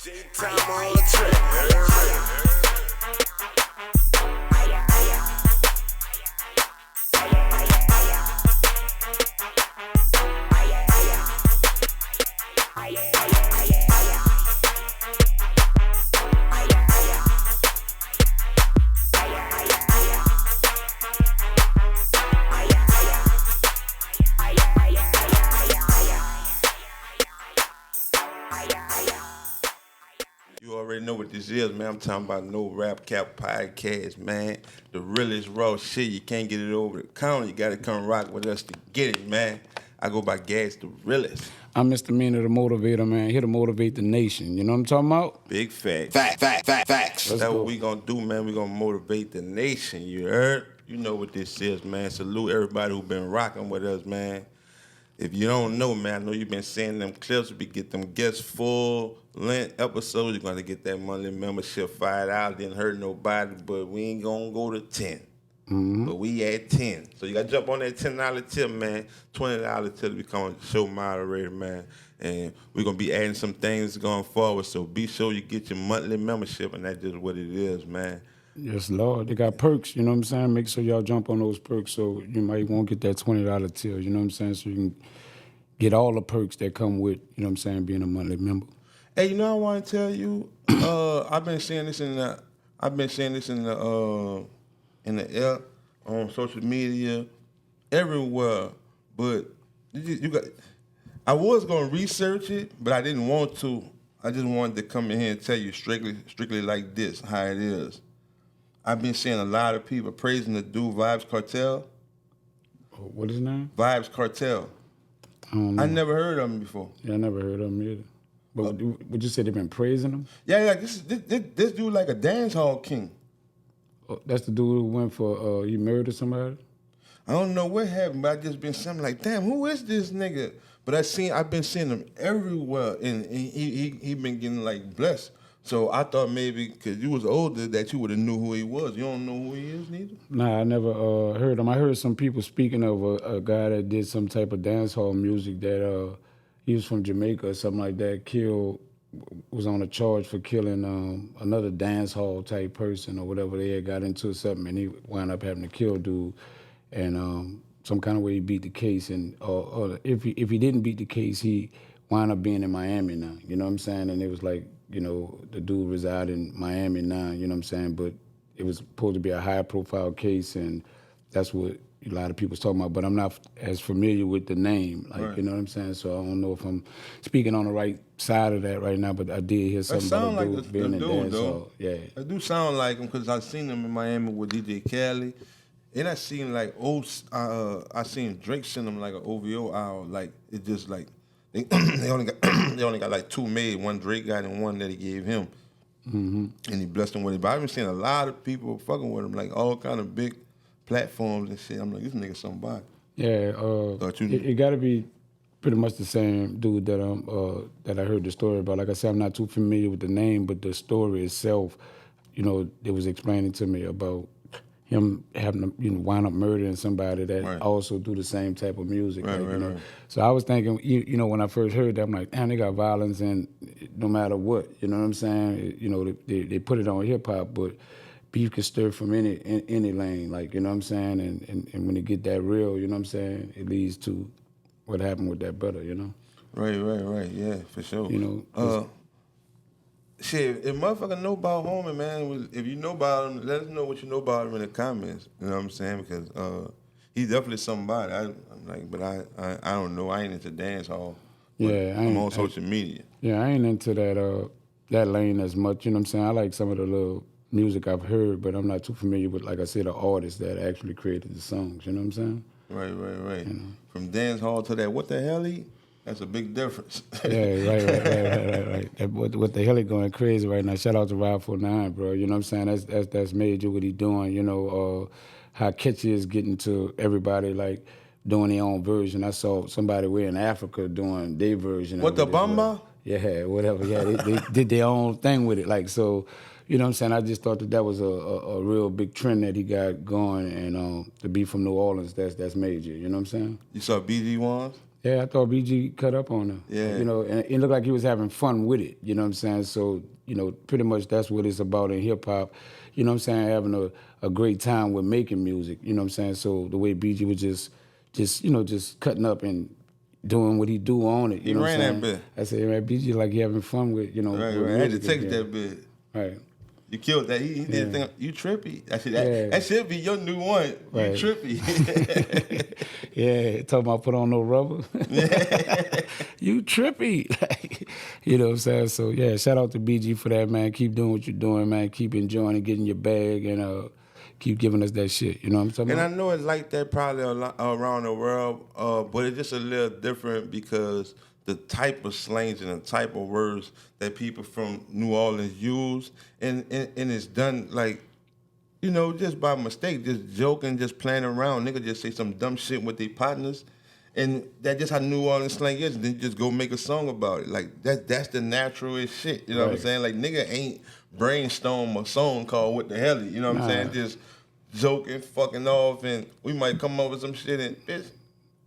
Time on the track. You already know what this is, man. I'm talking about No Rap Cap Podcast, man. The realest raw shit. You can't get it over the counter. You got to come rock with us to get it, man. I go by Gas, the realest. I'm Mr. MEANA, the motivator, man. Here to motivate the nation. You know what I'm talking about? Big facts. Facts. That's what we gonna do, man. We gonna motivate the nation. You heard? You know what this is, man. Salute everybody who been rocking with us, man. If you don't know, man, I know you've been seeing them clips. We get them guest full-length episodes. You're gonna get that monthly membership $5. Didn't hurt nobody, but we ain't gonna go to 10. But we at 10. So you gotta jump on that $10 tip, man. $20 tip to become a show moderator, man. And we're gonna be adding some things going forward. So be sure you get your monthly membership, and that's just what it is, man. Yes, Lord. They got perks, you know what I'm saying? Make sure y'all jump on those perks so you might want to get that $20 till, you know what I'm saying? So you can get all the perks that come with, you know what I'm saying, being a monthly member. Hey, you know I want to tell you, I've been seeing this in the air, on social media, everywhere. But you got. I was gonna research it, but I didn't want to. I just wanted to come in here and tell you strictly like this, how it is. I've been seeing a lot of people praising the dude Vybz Kartel. What is his name? Vybz Kartel. I don't know. I never heard of him before. Yeah, I never heard of him either. But would you say they've been praising him? Yeah, this dude like a dance hall king. Oh, that's the dude who went for, he murdered somebody? I don't know what happened, but I just been something like, damn, who is this nigga? But I've been seeing him everywhere, and he been getting like blessed. So I thought maybe because you was older that you would have knew who he was. You don't know who he is, neither? Nah, I never heard him. I heard some people speaking of a guy that did some type of dance hall music that he was from Jamaica or something like that, was on a charge for killing another dance hall type person or whatever. They had got into something and he wound up having to kill dude. And some kind of way he beat the case. And or if he didn't beat the case, he wound up being in Miami now. You know what I'm saying? And it was like, you know, the dude reside in Miami now, you know what I'm saying? But it was supposed to be a high profile case, and that's what a lot of people was talking about. But I'm not as familiar with the name, like, right. You know what I'm saying? So I don't know if I'm speaking on the right side of that right now, but I did hear something about a dude being in dance hall. Yeah. I do sound like him because I seen him in Miami with DJ Khaled. And I seen like I seen Drake send him like an OVO hour, like it just like they only got like two made, one Drake got and one that he gave him, and he blessed him with it. But I've been seeing a lot of people fucking with him, like all kind of big platforms and shit. I'm like, this nigga somebody. Yeah, it got to be pretty much the same dude that I heard the story about. Like I said, I'm not too familiar with the name, but the story itself, you know, it was explaining to me about him having to, you know, wind up murdering somebody that right. also do the same type of music. Right, like, right, you know? Right. So I was thinking, you know, when I first heard that, I'm like, damn, they got violence and no matter what, you know what I'm saying? You know, they put it on hip hop, but beef can stir from any lane, like, you know what I'm saying? And when it get that real, you know what I'm saying, it leads to what happened with that brother, you know? Right, yeah, for sure. You know, shit, if motherfucker know about homie, man, if you know about him, let us know what you know about him in the comments. You know what I'm saying? Because he's definitely somebody. I'm like, but I don't know. I ain't into dance hall. Yeah, I'm on social media. Yeah, I ain't into that lane as much. You know what I'm saying? I like some of the little music I've heard, but I'm not too familiar with, like I said, the artists that actually created the songs. You know what I'm saying? Right. You know? From dance hall to that, what the hell that's a big difference. Yeah, right. What the hell he going crazy right now? Shout out to Ride 49, bro. You know what I'm saying? That's major what he doing. You know, how catchy is getting to everybody, like doing their own version. I saw somebody way in Africa doing their version. What, the Bamba? Well. Yeah, whatever. Yeah, they did their own thing with it. Like, so, you know what I'm saying? I just thought that was a real big trend that he got going, and to be from New Orleans, that's major. You know what I'm saying? You saw BG Ones? Yeah, I thought BG cut up on her. Yeah. You know, and it looked like he was having fun with it. You know what I'm saying? So, you know, pretty much that's what it's about in hip hop. You know what I'm saying? Having a great time with making music. You know what I'm saying? So the way BG was just cutting up and doing what he do on it. You know what I'm saying? Ran that bit. I said, man, BG like he having fun with, you know. Right, with right. I had to music take again. that bit. Right. You killed that. He did the thing. You trippy. I said that should be your new one. Right. You trippy. Yeah, talking about put on no rubber. You trippy. You know what I'm saying? So, yeah, shout out to BG for that, man. Keep doing what you're doing, man. Keep enjoying and getting your bag and keep giving us that shit. You know what I'm talking And I about? know it's like that probably around the world, but it's just a little different because the type of slangs and the type of words that people from New Orleans use, and it's done like, you know, just by mistake, just joking, just playing around. Nigga just say some dumb shit with their partners, and that's just how New Orleans slang is. And then just go make a song about it. Like that's the naturalist shit. You know what I'm Right. saying? Like nigga ain't brainstorm a song called "What the Hell." You know what I'm saying? Just joking, fucking off, and we might come up with some shit and bitch.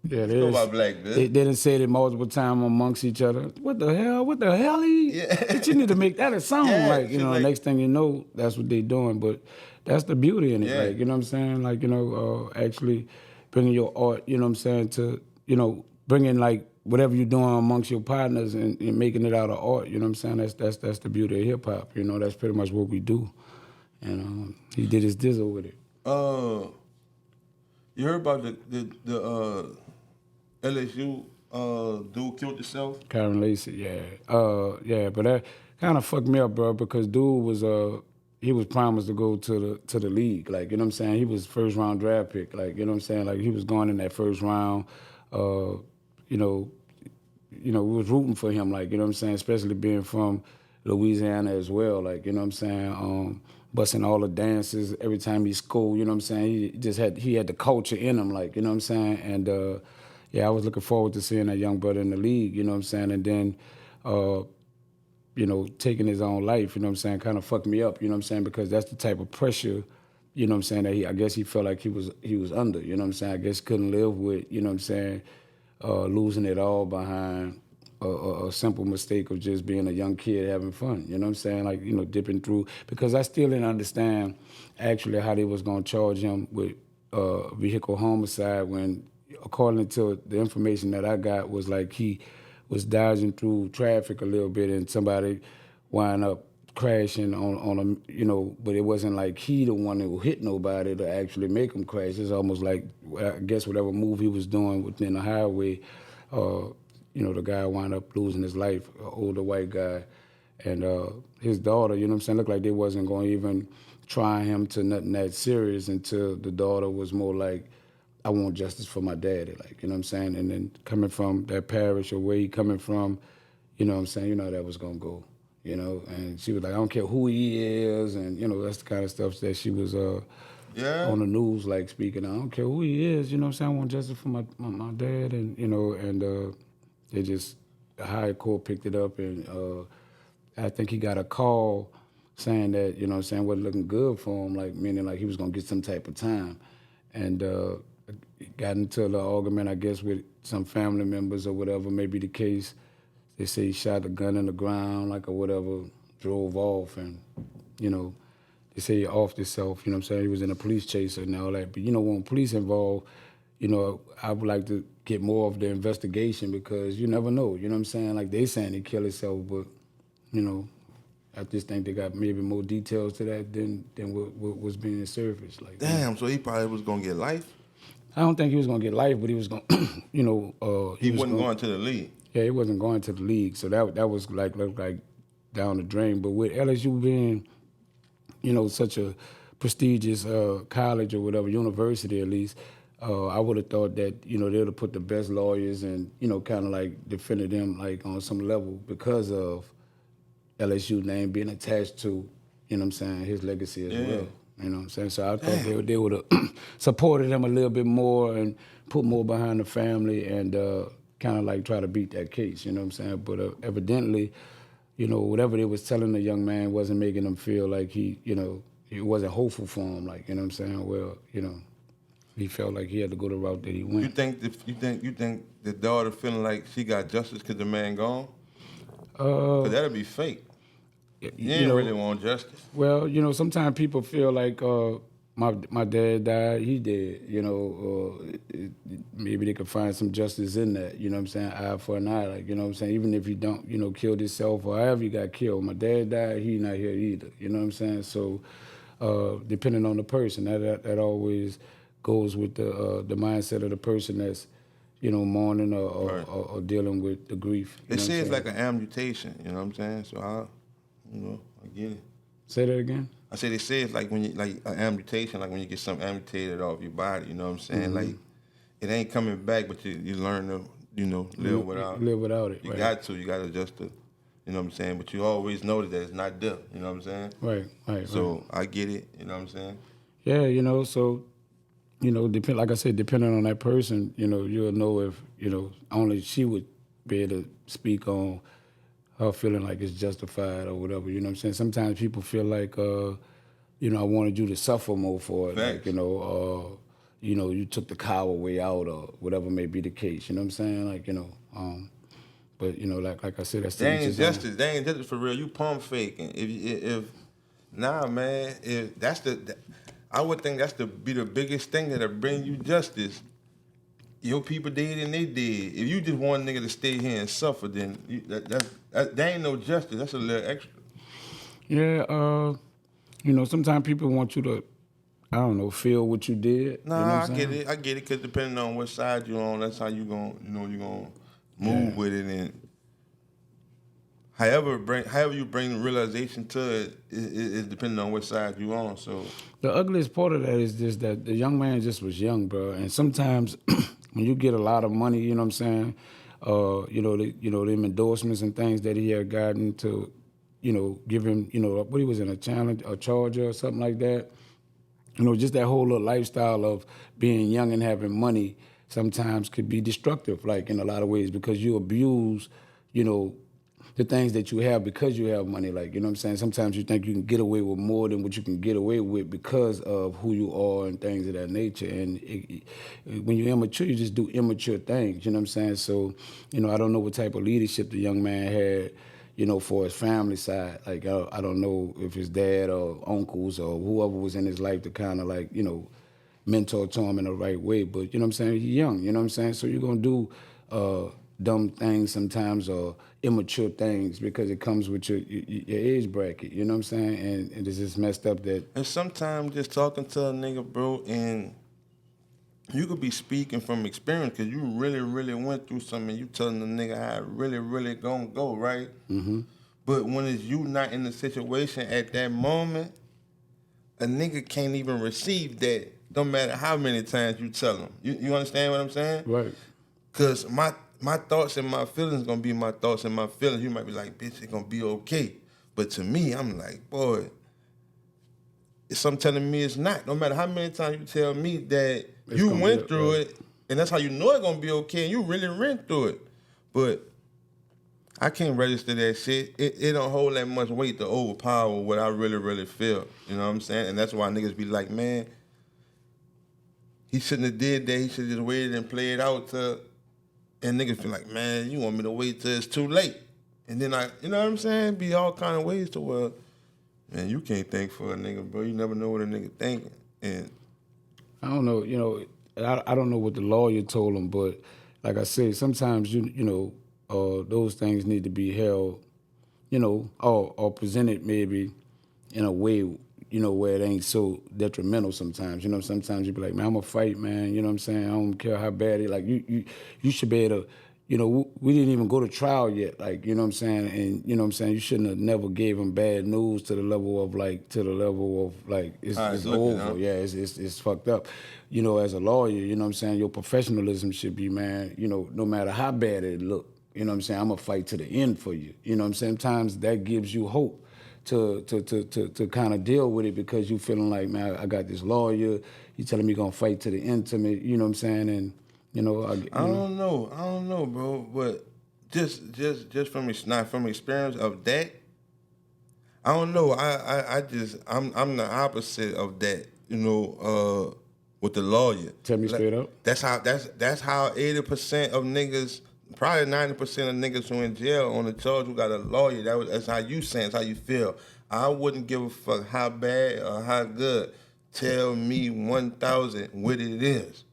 Yeah, Go by black, bitch. They didn't say it multiple times amongst each other. What the hell? What the hell? Yeah. But you need to make that a song. Yeah, like, you shit know, like- next thing you know, that's what they doing. But that's the beauty in it. Yeah. Like, you know what I'm saying? Like, you know, actually bringing your art, you know what I'm saying, to, you know, bringing like whatever you're doing amongst your partners and making it out of art. You know what I'm saying? That's the beauty of hip hop. You know, that's pretty much what we do. And he did his dizzle with it. You heard about the LSU dude killed himself? KYREN LACEY, yeah, but that kind of fucked me up, bro, because dude was he was promised to go to the league, like, you know what I'm saying. He was first round draft pick, like, you know what I'm saying. Like, he was going in that first round. You know, we was rooting for him, like, you know what I'm saying, especially being from Louisiana as well, like, you know what I'm saying. Busting all the dances every time he scored, you know what I'm saying. He had the culture in him, like, you know what I'm saying. And yeah, I was looking forward to seeing that young brother in the league, you know what I'm saying. And then, you know, taking his own life, you know what I'm saying, kind of fucked me up, you know what I'm saying, because that's the type of pressure, you know what I'm saying, that I guess he felt like he was under, you know what I'm saying. I guess couldn't live with, you know what I'm saying, losing it all behind a simple mistake of just being a young kid having fun, you know what I'm saying, like, you know, dipping through, because I still didn't understand actually how they was going to charge him with vehicle homicide when, according to the information that I got, was like he was dodging through traffic a little bit and somebody wind up crashing on him, you know, but it wasn't like he the one who hit nobody to actually make him crash. It's almost like, I guess whatever move he was doing within the highway, you know, the guy wound up losing his life, an older white guy. And his daughter, you know what I'm saying, looked like they wasn't going to even try him to nothing that serious until the daughter was more like, I want justice for my daddy, like, you know what I'm saying? And then coming from that parish or where he coming from, you know what I'm saying, you know how that was going to go, you know? And she was like, I don't care who he is, and, you know, that's the kind of stuff that she was on the news, like, speaking. I don't care who he is, you know what I'm saying? I want justice for my dad, and, you know, and they just, the higher court picked it up, and I think he got a call saying that, you know what I'm saying, wasn't looking good for him, like, meaning like he was going to get some type of time. And got into an argument, I guess, with some family members or whatever may be the case. They say he shot a gun in the ground, like, or whatever, drove off, and, you know, they say he offed himself, you know what I'm saying? He was in a police chase and all that. But, you know, when police involved, you know, I would like to get more of the investigation because you never know, you know what I'm saying? Like, they saying he killed himself, but, you know, I just think they got maybe more details to that than what was being surfaced. Like, Damn, so he probably was gonna get life? I don't think he was gonna get life, but he was gonna, you know, He wasn't going to the league. Yeah, he wasn't going to the league, so that was like looked like down the drain. But with LSU being, you know, such a prestigious college or whatever, university at least, I would have thought that, you know, they would have put the best lawyers and, you know, kind of like defended them like on some level because of LSU name being attached to, you know what I'm saying, his legacy as well. You know what I'm saying? So I thought they would have supported him a little bit more and put more behind the family and kind of like try to beat that case, you know what I'm saying? But evidently, you know, whatever they was telling the young man wasn't making him feel like he, you know, it wasn't hopeful for him, like, you know what I'm saying? Well, you know. he felt like he had to go the route that he went. You think the daughter feeling like she got justice because the man gone? Uh, Cause that'll be fake. You you ain't know, really want justice. well, sometimes people feel like my dad died, he dead. Maybe they could find some justice in that. You know what I'm saying? Eye for an eye. Like, you know what I'm saying? Even if he don't, killed himself or however he got killed, my dad died, he not here either. You know what I'm saying? So, depending on the person, that always goes with the mindset of the person that's, mourning Right. or dealing with the grief. They say it's like an amputation. You know what I'm saying? So I get it. Say that again. I say they say it's like when you like an amputation, like when you get something amputated off your body. You know what I'm saying? Mm-hmm. Like it ain't coming back, but you learn to live without. Live without it. You right. got to adjust to. You know what I'm saying? But you always know that it's not death. You know what I'm saying? Right. So I get it. You know what I'm saying? Yeah, so like I said, depending on that person, you'll know if, only she would be able to speak on her feeling like it's justified or whatever, you know what I'm saying? Sometimes people feel like, I wanted you to suffer more for it. Facts. Like, you took the coward way out or whatever may be the case, you know what I'm saying? Like, but, like I said, that's They ain't justice. They ain't justice for real. You pump faking. If nah, man, if that's I would think that's be the biggest thing that'll bring you justice. Your people did and they did. If you just want a nigga to stay here and suffer, then that ain't no justice. That's a little extra. Yeah, sometimes people want you to, I don't know, feel what you did. Nah, you know what I get it. I get it, because depending on what side you're on, that's how you gonna move with it. And however you bring the realization to it is depending on what side you on. So the ugliest part of that is just that the young man just was young, bro. And sometimes when you get a lot of money, you know what I'm saying, them endorsements and things that he had gotten to, give him, what he was in a Charger or something like that. Just that whole little lifestyle of being young and having money sometimes could be destructive, like in a lot of ways, because you abuse, the things that you have because you have money. Like, you know what I'm saying? Sometimes you think you can get away with more than what you can get away with because of who you are and things of that nature. And when you're immature, you just do immature things, you know what I'm saying? So, I don't know what type of leadership the young man had, for his family side. Like, I don't know if his dad or uncles or whoever was in his life to kind of like, mentor to him in the right way. But, you know what I'm saying? He's young, you know what I'm saying? So you're going to do dumb things sometimes or immature things because it comes with your age bracket, you know what I'm saying? And it's just messed up that... And sometimes just talking to a nigga, bro, and you could be speaking from experience because you really, really went through something and you telling the nigga how it really, really gonna go, right? Mm-hmm. But when it's you not in the situation at that moment, a nigga can't even receive that, no matter how many times you tell him. You understand what I'm saying? Right. Because my thoughts and my feelings gonna be my thoughts and my feelings. You might be like, bitch, it's gonna be okay. But to me, I'm like, boy, it's something telling me it's not. No matter how many times you tell me that you went through it, and that's how you know it's gonna be okay, and you really went through it. But I can't register that shit. It don't hold that much weight to overpower what I really, really feel. You know what I'm saying? And that's why niggas be like, man, he shouldn't have did that. He should have just waited and played out to... And niggas feel like, man, you want me to wait till it's too late. And then you know what I'm saying? Be all kind of ways to where, man, you can't think for a nigga, bro. You never know what a nigga thinking. And I don't know, I don't know what the lawyer told him, but like I say, sometimes, those things need to be held, or presented maybe in a way, where it ain't so detrimental sometimes. Sometimes you be like, man, I'm going to fight, man. You know what I'm saying? I don't care how bad it, like, you should be able to, we didn't even go to trial yet, like, you know what I'm saying? And, you know what I'm saying? You shouldn't have never gave him bad news to the level of, it's over. Yeah, it's fucked up. As a lawyer, you know what I'm saying? Your professionalism should be, man, no matter how bad it look, you know what I'm saying? I'm going to fight to the end for you. You know what I'm saying? Sometimes that gives you hope to kind of deal with it because you feeling like, man, I got this lawyer. You telling me gonna fight to the end to me. You know what I'm saying? And I don't know, bro. But just from experience of that, I don't know. I'm the opposite of that. with the lawyer. Tell me straight up. That's how 80% of niggas, probably 90% of niggas who in jail on the charge who got a lawyer. That's how you saying, it's how you feel. I wouldn't give a fuck how bad or how good. Tell me 1,000 what it is.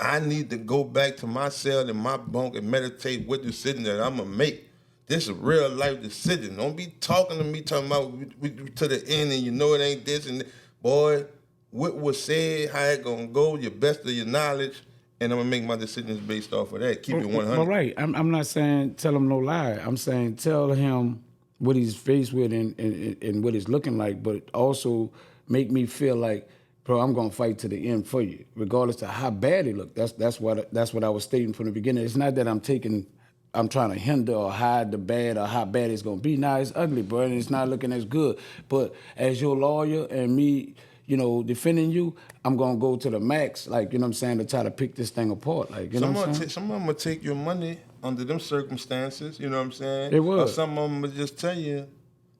I need to go back to my cell in my bunk and meditate what decision that I'm gonna make. This is a real life decision. Don't be talking to me talking about we to the end and you know it ain't this and that. Boy, what was said, how it gonna go, your best of your knowledge, and I'm gonna make my decisions based off of that. Keep it 100. All right. I'm not saying tell him no lie. I'm saying tell him what he's faced with and what it's looking like, but also make me feel like, bro, I'm gonna fight to the end for you, regardless of how bad it looked. That's what I was stating from the beginning. It's not that I'm trying to hinder or hide the bad or how bad it's gonna be. Nah, it's ugly, bro, and it's not looking as good. But as your lawyer and me, defending you, I'm gonna go to the max, like, you know what I'm saying, to try to pick this thing apart. Like, you know what I'm saying? Some of them will take your money under them circumstances, you know what I'm saying? It will. Or some of them will just tell you,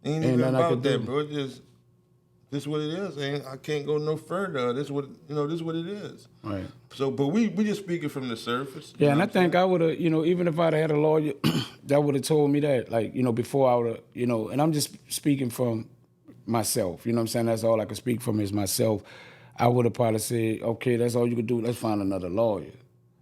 ain't even about that, bro. This what it is. I can't go no further. This what it is. Right. So, but we just speaking from the surface. Yeah, and I think I would have, even if I'd had a lawyer that would have told me that, like, before I would have, and I'm just speaking from myself, you know what I'm saying? That's all I can speak from is myself. I would have probably said, okay, that's all you could do. Let's find another lawyer.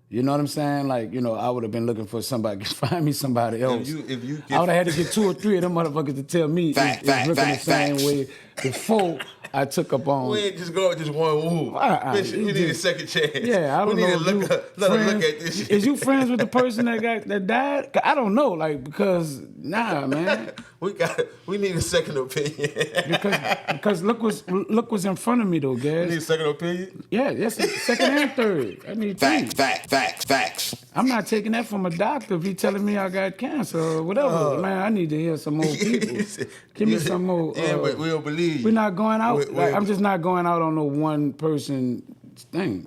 You know what I'm saying? Like, I would have been looking for somebody, find me somebody else. I would have had to get 2 or 3 of them motherfuckers to tell me it's looking the same way before I took up on. We ain't just go with just one move. Bitch, we need a second chance. Yeah, I don't know. We need to let her look at this shit. Is you friends with the person that died? I don't know, like, because man. We need a second opinion. because look what's in front of me though, guys. We need a second opinion? Yeah, that's second and third. I need Facts. I'm not taking that from a doctor if he's telling me I got cancer or whatever. Man, I need to hear some more people. Give me some more. Yeah, but we don't believe you. We're not going out. I'm just not going out on no one person thing.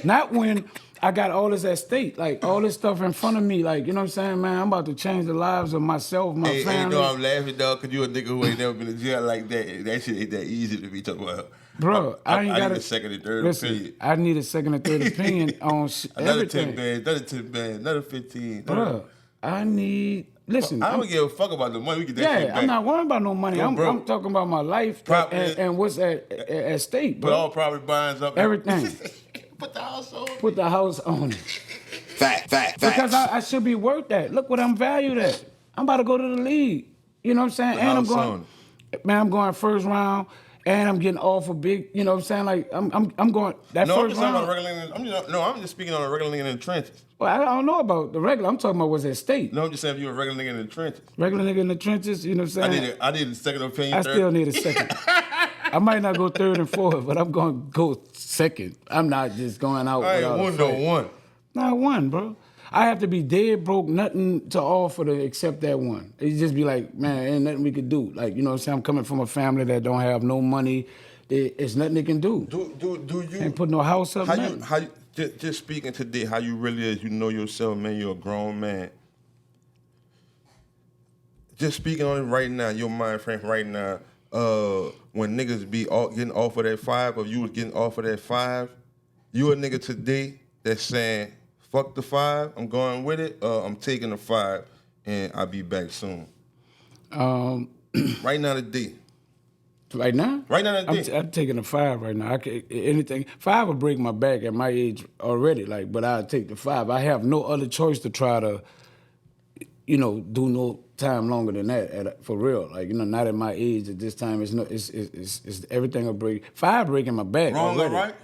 Not when I got all this at stake, like all this stuff in front of me, like, you know what I'm saying, man, I'm about to change the lives of myself, my family. Hey, you know I'm laughing, dog, because you a nigga who ain't never been in jail like that. That shit ain't that easy to be talking about. Bro, I need a second and third opinion. I need a second and third opinion on another everything. 10 bands, another 10 bands, another 15. Bro, I need... Listen, I don't give a fuck about the money. We get that shit back. I'm not worrying about no money. I'm talking about my life and what's at stake, bro. Put all property binds up. Everything. Put the house on. Put the house on it. Facts. Because I should be worth that. Look what I'm valued at. I'm about to go to the league. You know what I'm saying? And I'm going first round. And I'm getting off a big, you know what I'm saying? Like, I'm going, first round. I'm just speaking on a regular nigga in the trenches. Well, I don't know about the regular. I'm talking about what's at stake. No, I'm just saying if you're a regular nigga in the trenches. Regular nigga in the trenches, you know what I'm saying? I need a second opinion. I still need a second. I might not go third and fourth, but I'm going to go second. I'm not just going out without a fight. One. Not one, bro. I have to be dead broke, nothing to offer to accept that one. It just be like, man, ain't nothing we could do. Like, you know what I'm saying? I'm coming from a family that don't have no money. It's nothing they can do. Do you... Ain't put no house up, nothing. Just speaking today, how you really is, you know yourself, man, you're a grown man. Just speaking on it right now, your mind frame right now, when niggas be getting off of that 5, or you was getting off of that 5, you a nigga today that's saying, fuck the 5, I'm going with it, I'm taking the 5, and I'll be back soon. Right now today. Right now? Right now today. I'm taking the 5 right now. Anything 5 will break my back at my age already, like, but I'll take the 5. I have no other choice to try to, do no time longer than that, for real. Like, not at my age at this time. It's everything will break. 5 breaking my back. Wrong already. or right?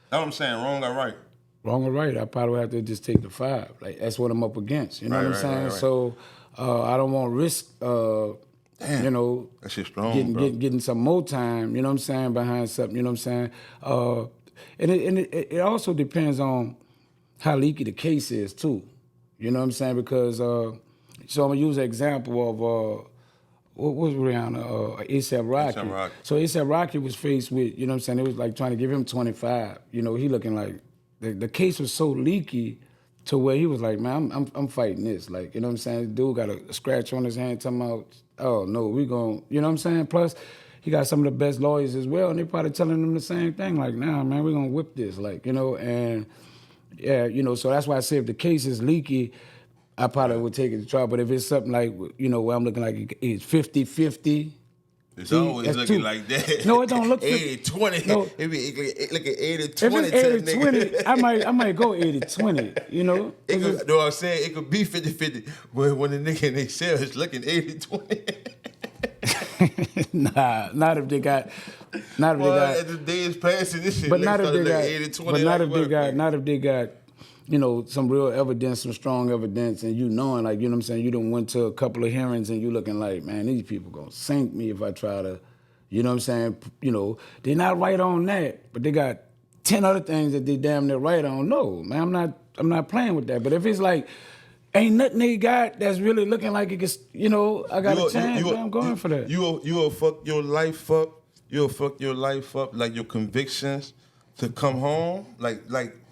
That's what I'm saying. Wrong or right? Wrong or right? I probably have to just take the 5. Like, that's what I'm up against. You know what I'm saying? Right. So I don't want to risk. Damn, that shit's strong, getting some more time. You know what I'm saying? Behind something. You know what I'm saying? And it also depends on how leaky the case is too. You know what I'm saying? Because so I'm gonna use an example of what was Rihanna? ASAP Rocky. So ASAP Rocky was faced with, you know what I'm saying? It was like trying to give him 25. He looking like the case was so leaky to where he was like, man, I'm fighting this. Like, you know what I'm saying? Dude got a scratch on his hand talking about, oh no, we gon', you know what I'm saying? Plus, he got some of the best lawyers as well, and they probably telling him the same thing, like, nah, man, we're gonna whip this, like, you know, and yeah, you know, so that's why I say if the case is leaky, I probably would take it to trial. But if it's something like, you know, where I'm looking like it's 50-50. It's always looking like that. No, it don't look 80-20. No. It look at 80-20. If it's 80-20, I might go 80-20, you know? It could, know what I'm saying? It could be 50-50, but when the nigga in they cell is looking 80-20. Nah, not if they got. As the day is passing, this shit. But not if they got. 80-20. But not if they got. You know, some real evidence, some strong evidence, and you knowing, like, you know what I'm saying, you done went to a couple of hearings and you looking like, man, these people gonna sink me if I try to, you know what I'm saying, you know, they not right on that, but they got 10 other things that they damn near right on. No, man, I'm not playing with that. But if it's like, ain't nothing they got that's really looking like it could, you know, I got a chance, man, I'm going for that. You'll fuck your life up. You'll fuck your life up, like your convictions to come home. Like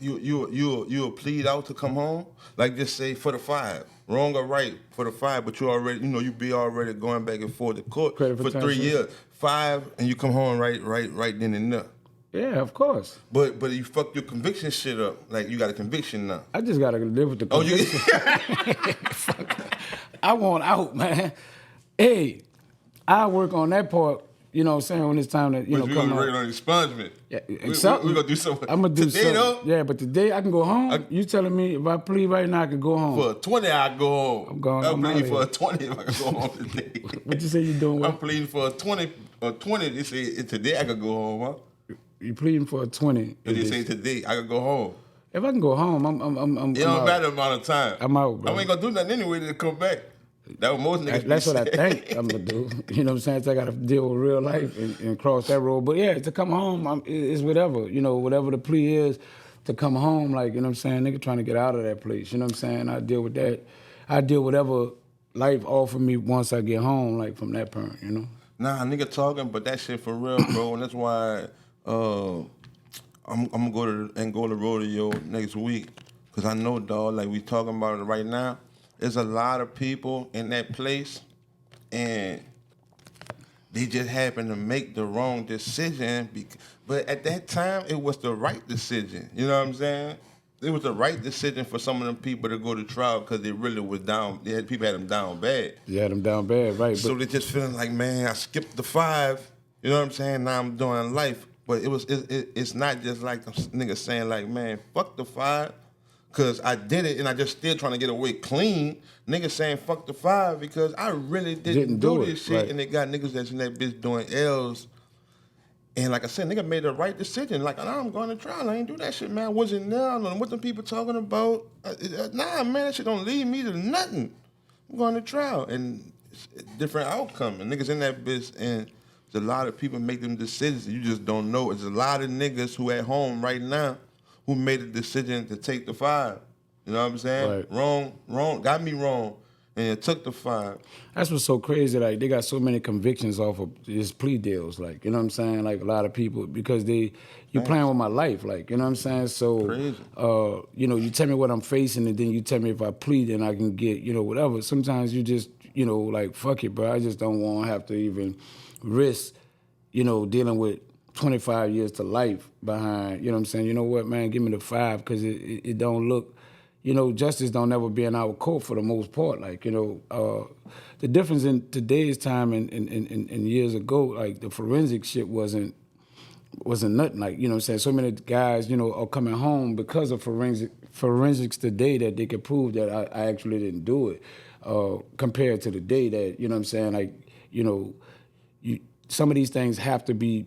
you'll plead out to come home. Like just say for the 5, wrong or right for the 5, but you already, you know, you be already going back and forth to court for 3 years. 5 and you come home right then and there. Yeah, of course. But you fuck your conviction shit up. Like you got a conviction now. I just gotta live with the conviction. I want out, man. Hey, I work on that part. You know what I'm saying? When it's time to, you know, come on. We're going to expungement. Yeah, we're going to do something. I'm going to do today, something. Though? Yeah, but today I can go home? You telling me if I plead right now, I can go home? For a 20, I can go home. I'm going I'm pleading for a 20 if I can go home today. What you say you doing? I'm pleading for a 20. They say today I could go home, huh? You pleading for a 20. They say today I could go home. If I can go home, I'm it don't matter the amount of time. I'm out, bro. I ain't going to do nothing anyway to come back. That what most niggas That's what I think I'm gonna do. You know what I'm saying? So I gotta deal with real life and cross that road. But yeah, to come home, it's whatever. You know, whatever the plea is, to come home, like, you know what I'm saying? Nigga trying to get out of that place. You know what I'm saying? I deal with that. I deal whatever life offer me once I get home, like from that point, you know? Nah, nigga talking, but that shit for real, bro. And that's why I'm gonna go to Angola Rodeo next week. Cause I know, dog, like we talking about it right now. There's a lot of people in that place, and they just happen to make the wrong decision. But at that time, it was the right decision. You know what I'm saying? It was the right decision for some of them people to go to trial because they really was down. People had them down bad. You had them down bad, right? So they just feeling like, man, I skipped the 5. You know what I'm saying? Now I'm doing life. But it's not just like a nigga saying like, man, fuck the 5. Because I did it and I just still trying to get away clean. Niggas saying fuck the 5 because I really didn't do this shit. Right. And they got niggas that's in that bitch doing L's. And like I said, nigga made the right decision. Like, nah, I'm going to trial. I ain't do that shit, man. I wasn't there. I don't know what them people talking about. Nah, man, that shit don't lead me to nothing. I'm going to trial. And it's a different outcome. And niggas in that bitch, and there's a lot of people make them decisions. You just don't know. There's a lot of niggas who at home right now who made a decision to take the 5. You know what I'm saying? Right. Wrong, got me wrong, and it took the 5. That's what's so crazy. Like, they got so many convictions off of these plea deals. Like, you know what I'm saying? Like, a lot of people, because you playing with my life. Like, you know what I'm saying? So, you know, you tell me what I'm facing, and then you tell me if I plead, then I can get, you know, whatever. Sometimes you just, you know, like, fuck it, bro. I just don't want to have to even risk, you know, dealing with 25 years to life behind, you know what I'm saying? You know what, man, give me the 5, because it don't look, you know, justice don't ever be in our court for the most part. Like, you know, the difference in today's time and years ago, like the forensic shit wasn't nothing. Like, you know what I'm saying? So many guys, you know, are coming home because of forensics today that they can prove that I actually didn't do it, compared to the day that, you know what I'm saying? Like, you know, some of these things have to be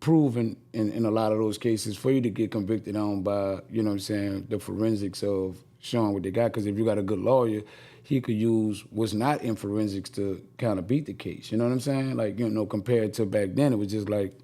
proven in a lot of those cases for you to get convicted on by, you know what I'm saying, the forensics of showing what they got. Because if you got a good lawyer, he could use what's not in forensics to kind of beat the case. You know what I'm saying? Like, you know, compared to back then, it was just like,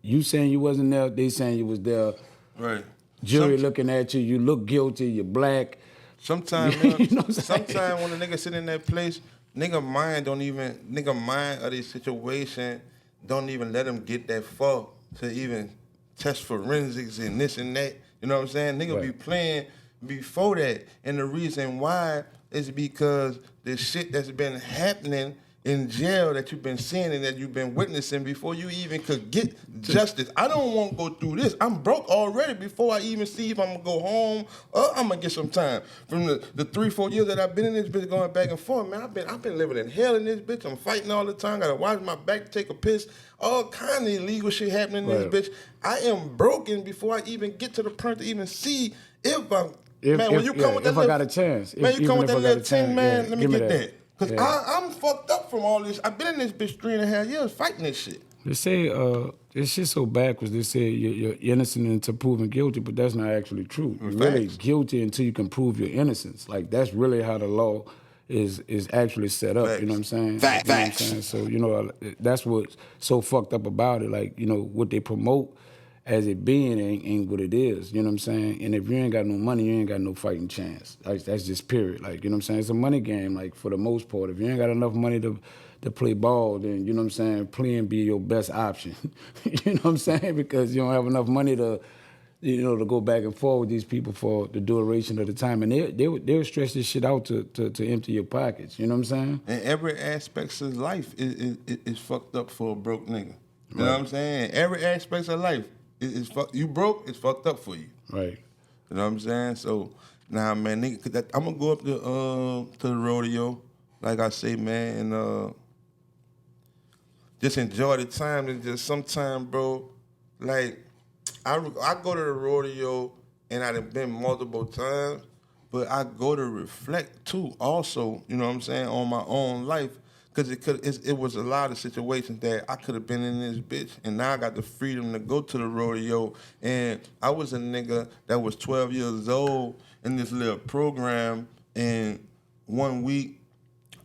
you saying you wasn't there, they saying you was there. Right. Jury looking at you, you look guilty, you're black. Sometimes, you know sometimes when a nigga sit in that place, nigga mind of the situation don't even let him get that far to even test forensics and this and that. You know what I'm saying? Nigga be playing before that. And the reason why is because the shit that's been happening in jail that you've been seeing and that you've been witnessing before you even could get justice. I don't want to go through this. I'm broke already before I even see if I'm going to go home or I'm going to get some time. From the 3-4 years that I've been in this bitch going back and forth, man, I've been living in hell in this bitch. I'm fighting all the time. Got to watch my back, take a piss. All kind of illegal shit happening in this bitch. I am broken before I even get to the point to even see if I'm... when you come with that if I got a chance. Man, you come with that little 10, man, let me get that. that. Because I'm fucked up from all this. I've been in this bitch 3.5 years fighting this shit. They say this shit so backwards. They say you're innocent until proven guilty, but that's not actually true. You're really guilty until you can prove your innocence. Like, that's really how the law is actually set up. Facts. You know what I'm saying? Facts. You know what I'm saying? So, you know, that's what's so fucked up about it. Like, you know, what they promote as it being ain't what it is, you know what I'm saying? And if you ain't got no money, you ain't got no fighting chance. Like, that's just period. Like, you know what I'm saying? It's a money game, like, for the most part. If you ain't got enough money to play ball, then, you know what I'm saying, playing be your best option. You know what I'm saying? Because you don't have enough money to, you know, to go back and forth with these people for the duration of the time. And they'll stretch this shit out to empty your pockets, you know what I'm saying? And every aspect of life is fucked up for a broke nigga. You know what I'm saying? Every aspect of life. You broke, it's fucked up for you. Right. You know what I'm saying? So, nah, man, nigga, I'm gonna go up to the rodeo, like I say, man, and just enjoy the time. And just sometime, bro, like, I go to the rodeo, and I done been multiple times, but I go to reflect, too, also, you know what I'm saying, on my own life. Because it was a lot of situations that I could have been in this bitch, and now I got the freedom to go to the rodeo. And I was a nigga that was 12 years old in this little program, and 1 week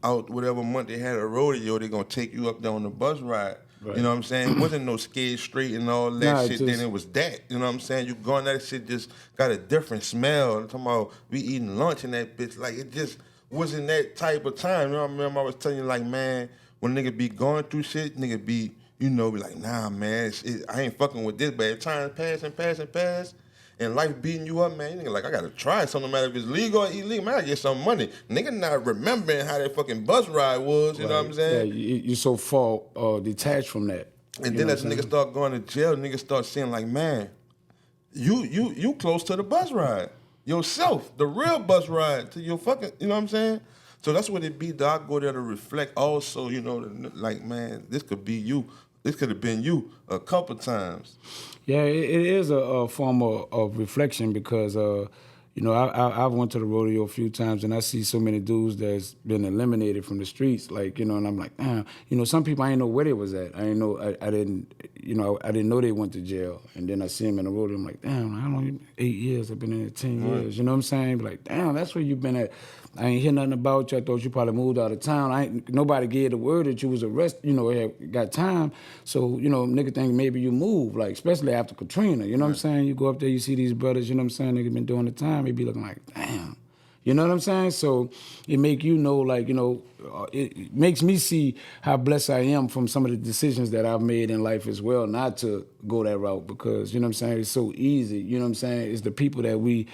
out, whatever month they had a rodeo, they gonna take you up there on the bus ride. Right. You know what I'm saying? It wasn't no skate straight and all that shit. Then it was that. You know what I'm saying? You going, that shit just got a different smell. I'm talking about we eating lunch in that bitch. Like, it just wasn't that type of time. You know what I remember? I was telling you, like, man, when nigga be going through shit, nigga be, you know, be like, nah, man, I ain't fucking with this. But time pass, and life beating you up, man, you nigga like, I gotta try something, no matter if it's legal or illegal, man, I get some money. Nigga not remembering how that fucking bus ride was, you know what I'm saying? Yeah, you so far detached from that. And then as nigga start going to jail, nigga start seeing like, man, you close to the bus ride. Yourself, the real bus ride to your fucking, you know what I'm saying? So that's what it be, dog. I go there to reflect also, you know, like, man, this could be you. This could have been you a couple times. Yeah, it is a form of reflection because, you know, I went to the rodeo a few times and I see so many dudes that's been eliminated from the streets, like, you know, and I'm like, damn, you know, some people I didn't know where they was at. I didn't know, I didn't know they went to jail. And then I see them in the rodeo, I'm like, damn, how long you been? 8 years, I've been in it 10 years. You know what I'm saying? Like, damn, that's where you been at. I ain't hear nothing about you. I thought you probably moved out of town. Nobody gave the word that you was arrested, you know, had got time. So, you know, nigga think maybe you moved, like, especially after Katrina. You know what I'm saying? You go up there, you see these brothers, you know what I'm saying? Nigga been doing the time. They be looking like, damn. You know what I'm saying? So it make you know, like, you know, it makes me see how blessed I am from some of the decisions that I've made in life as well, not to go that route because, you know what I'm saying, it's so easy. You know what I'm saying? It's the people that we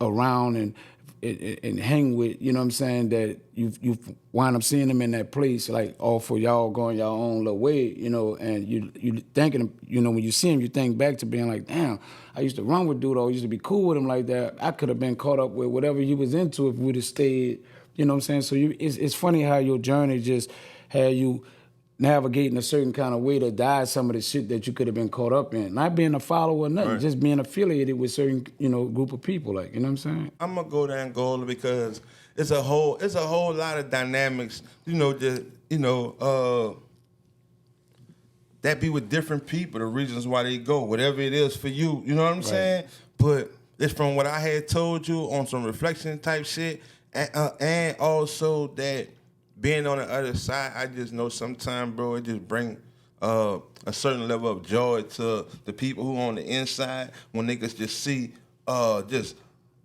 around and hang with, you know what I'm saying, that you wind up seeing them in that place, like, all for y'all going your own little way, you know, and you thinking, you know, when you see him, you think back to being like, damn, I used to run with dude, I used to be cool with him like that. I could have been caught up with whatever he was into if we'd have stayed, you know what I'm saying? So it's funny how your journey just had you navigating a certain kind of way to dodge some of the shit that you could have been caught up in. Not being a follower or nothing, just being affiliated with certain, you know, group of people, like, you know what I'm saying? I'm gonna go to Angola because it's a whole lot of dynamics, you know, that be with different people, the reasons why they go, whatever it is for you, you know what I'm saying? But it's from what I had told you on some reflection type shit, and also that being on the other side, I just know sometimes, bro, it just bring a certain level of joy to the people who on the inside when niggas just see just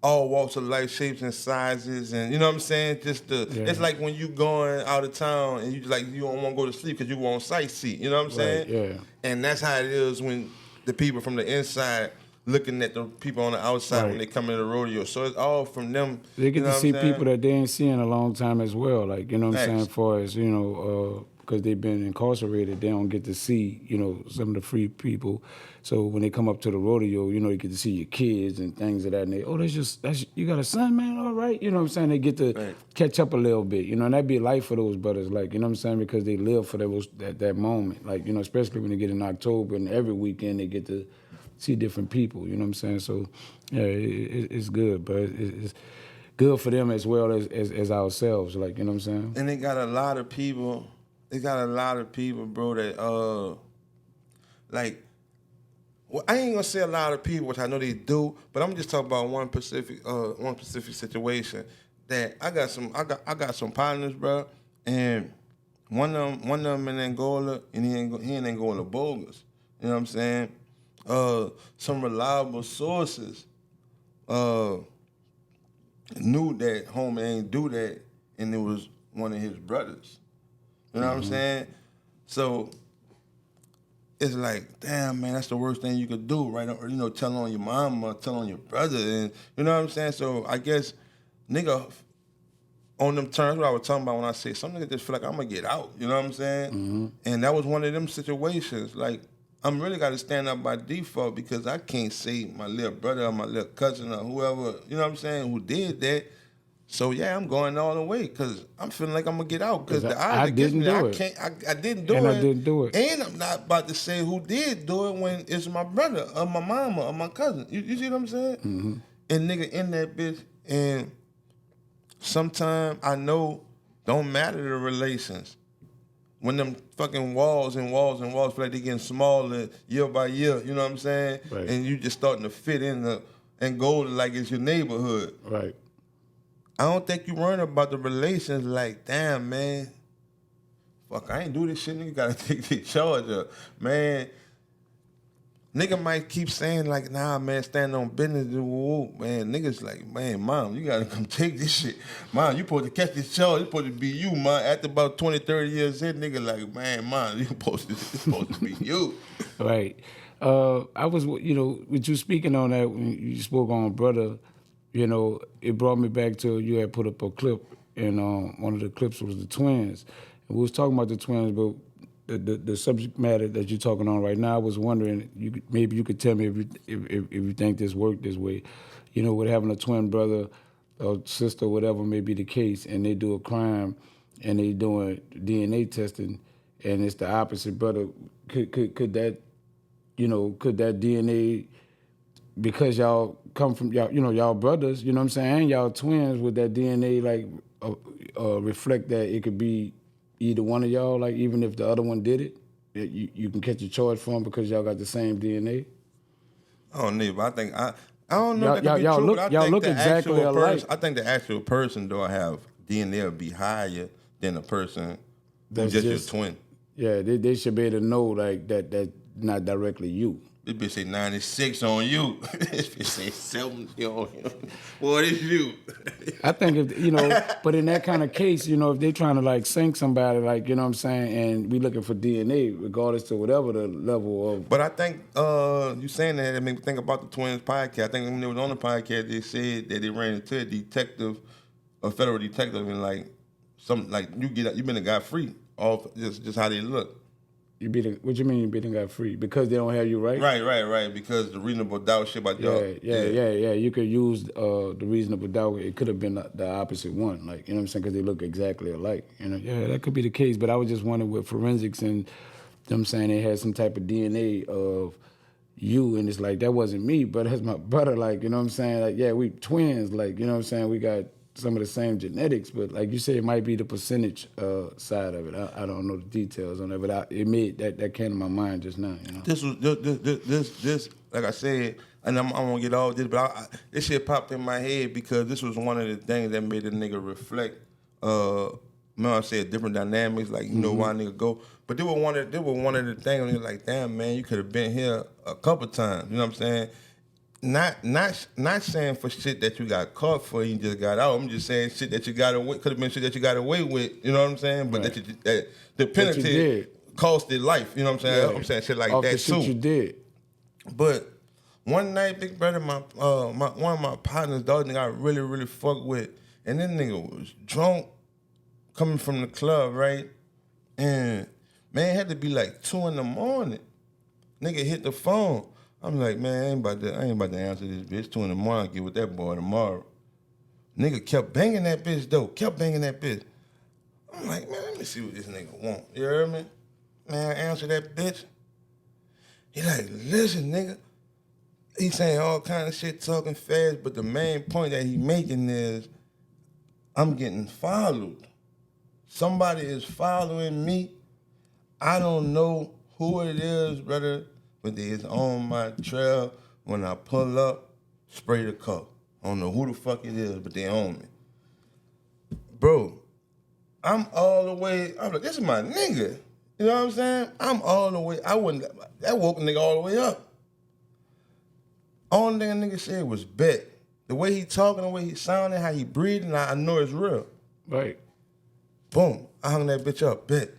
all walks of life, shapes and sizes, and you know what I'm saying? It's like when you going out of town and you don't want to go to sleep because you want sightsee, you know what I'm saying? Yeah. And that's how it is when the people from the inside looking at the people on the outside Right. when they come in the rodeo. So it's all from them. They get you know to what see I'm saying? people that they ain't seen in a long time as well. Like, you know what I'm saying? Facts. As far as, because they've been incarcerated, they don't get to see, some of the free people. So when they come up to the rodeo, you get to see your kids and things of that nature. Oh, that's you got a son, man? All right. You know what I'm saying? They get to Right. catch up a little bit, and that'd be life for those brothers, like, you know what I'm saying? Because they live for that moment. Like, especially when they get in October and every weekend they get to see different people, you know what I'm saying? So, yeah, it's good, but it's good for them as well as ourselves, like, you know what I'm saying? And they got a lot of people. They got a lot of people, bro. That well, I ain't gonna say a lot of people, which I know they do, but I'm just talking about one specific situation. That I got some partners, bro, and one of them in Angola, and he in Angola bogus. You know what I'm saying? Some reliable sources knew that homie ain't do that, and it was one of his brothers. You know what I'm saying? So it's like, damn, man, that's the worst thing you could do, right? Or, tell on your mama, tell on your brother, and you know what I'm saying? So I guess, nigga, on them terms, what I was talking about when I say some niggas just feel like I'm gonna get out, you know what I'm saying? And that was one of them situations. Like, I'm really got to stand up by default because I can't say my little brother or my little cousin or whoever, you know what I'm saying, who did that. So yeah, I'm going all the way because I'm feeling like I'm gonna get out because the odds against me, I didn't do it. I didn't do it. And I'm not about to say who did do it when it's my brother or my mama or my cousin. You see what I'm saying? And nigga in that bitch, and sometimes I know don't matter the relations. When them fucking walls and walls and walls feel like they getting smaller year by year, you know what I'm saying? Right. And you just starting to fit in and go like it's your neighborhood. Right. I don't think you worrying about the relations like, damn, man, fuck, I ain't do this shit, nigga gotta take the charge up. Man, nigga might keep saying like, nah, man, stand on business, man, niggas like, man, mom, you gotta come take this shit. Mom, you supposed to catch this charge, it's supposed to be you, man. After about 20, 30 years in, nigga like, man, mom, it's supposed to be you. Right. I was, with you speaking on that, when you spoke on brother, it brought me back to you had put up a clip, and one of the clips was the twins. And we was talking about the twins, but the subject matter that you're talking on right now, I was wondering, maybe you could tell me if you think this worked this way. With having a twin brother or sister, whatever may be the case, and they do a crime, and they doing DNA testing, and it's the opposite brother. Could that DNA, because y'all come from y'all brothers, you know what I'm saying, and y'all twins, with that DNA like reflect that it could be either one of y'all, like even if the other one did it, you can catch a charge for them because y'all got the same DNA. I don't know, but I don't know if that could be y'all true, look- but I y'all think look the exactly actual alike. person, I think the actual person though have DNA will be higher than a person who's That's just your twin. Yeah, they should be able to know like that not directly you. This bitch say 96 on you. This bitch say 70 on him. What is you? I think if but in that kind of case, if they trying to like sink somebody, like, you know what I'm saying, and we looking for DNA, regardless to whatever the level of. But I think you saying that made me think about the Twins podcast. I think when they was on the podcast, they said that they ran into a federal detective, and like you been a guy free off just how they look. What you mean you beat them guy free? Because they don't have you right? Right. Because the reasonable doubt shit about y'all. Yeah. You could use the reasonable doubt. It could have been the opposite one, like, you know what I'm saying, because they look exactly alike. Yeah, that could be the case. But I was just wondering with forensics and them saying they had some type of DNA of you, and it's like, that wasn't me, but that's my brother, like, you know what I'm saying? Like, yeah, we twins, like, you know what I'm saying? We got some of the same genetics, but like you said, it might be the percentage side of it. I don't know the details on that, but it made that came to my mind just now. This was this like I said, and I'm gonna get all this, but this shit popped in my head because this was one of the things that made a nigga reflect. I said different dynamics, like why a nigga go, but they were one of the things when you're like, damn man, you could have been here a couple times. You know what I'm saying? Not saying for shit that you got caught for, you just got out. I'm just saying shit that you got away, could have been shit that you got away with. You know what I'm saying? But right. that the penalty costed life. You know what I'm saying? Yeah. I'm saying shit like Off that the shit too. you did. But One night, big brother, one of my partners, the other nigga I really, really fuck with, and this nigga was drunk coming from the club, right? And man, it had to be like 2 in the morning. Nigga hit the phone. I'm like, man, I ain't about to answer this bitch. 2 in the morning, I'll get with that boy tomorrow. Nigga kept banging that bitch though, kept banging that bitch. I'm like, man, let me see what this nigga want. You heard me? Man, I answer that bitch. He like, listen, nigga. He saying all kind of shit, talking fast, but the main point that he making is, I'm getting followed. Somebody is following me. I don't know who it is, brother, but they is on my trail. When I pull up, spray the car. I don't know who the fuck it is, but they on me. Bro, I'm all the way, I'm like, this is my nigga. You know what I'm saying? I'm all the way, that woke a nigga all the way up. Only thing a nigga said was bet. The way he talking, the way he sounding, how he breathing, I know it's real. Right. Boom, I hung that bitch up, bet.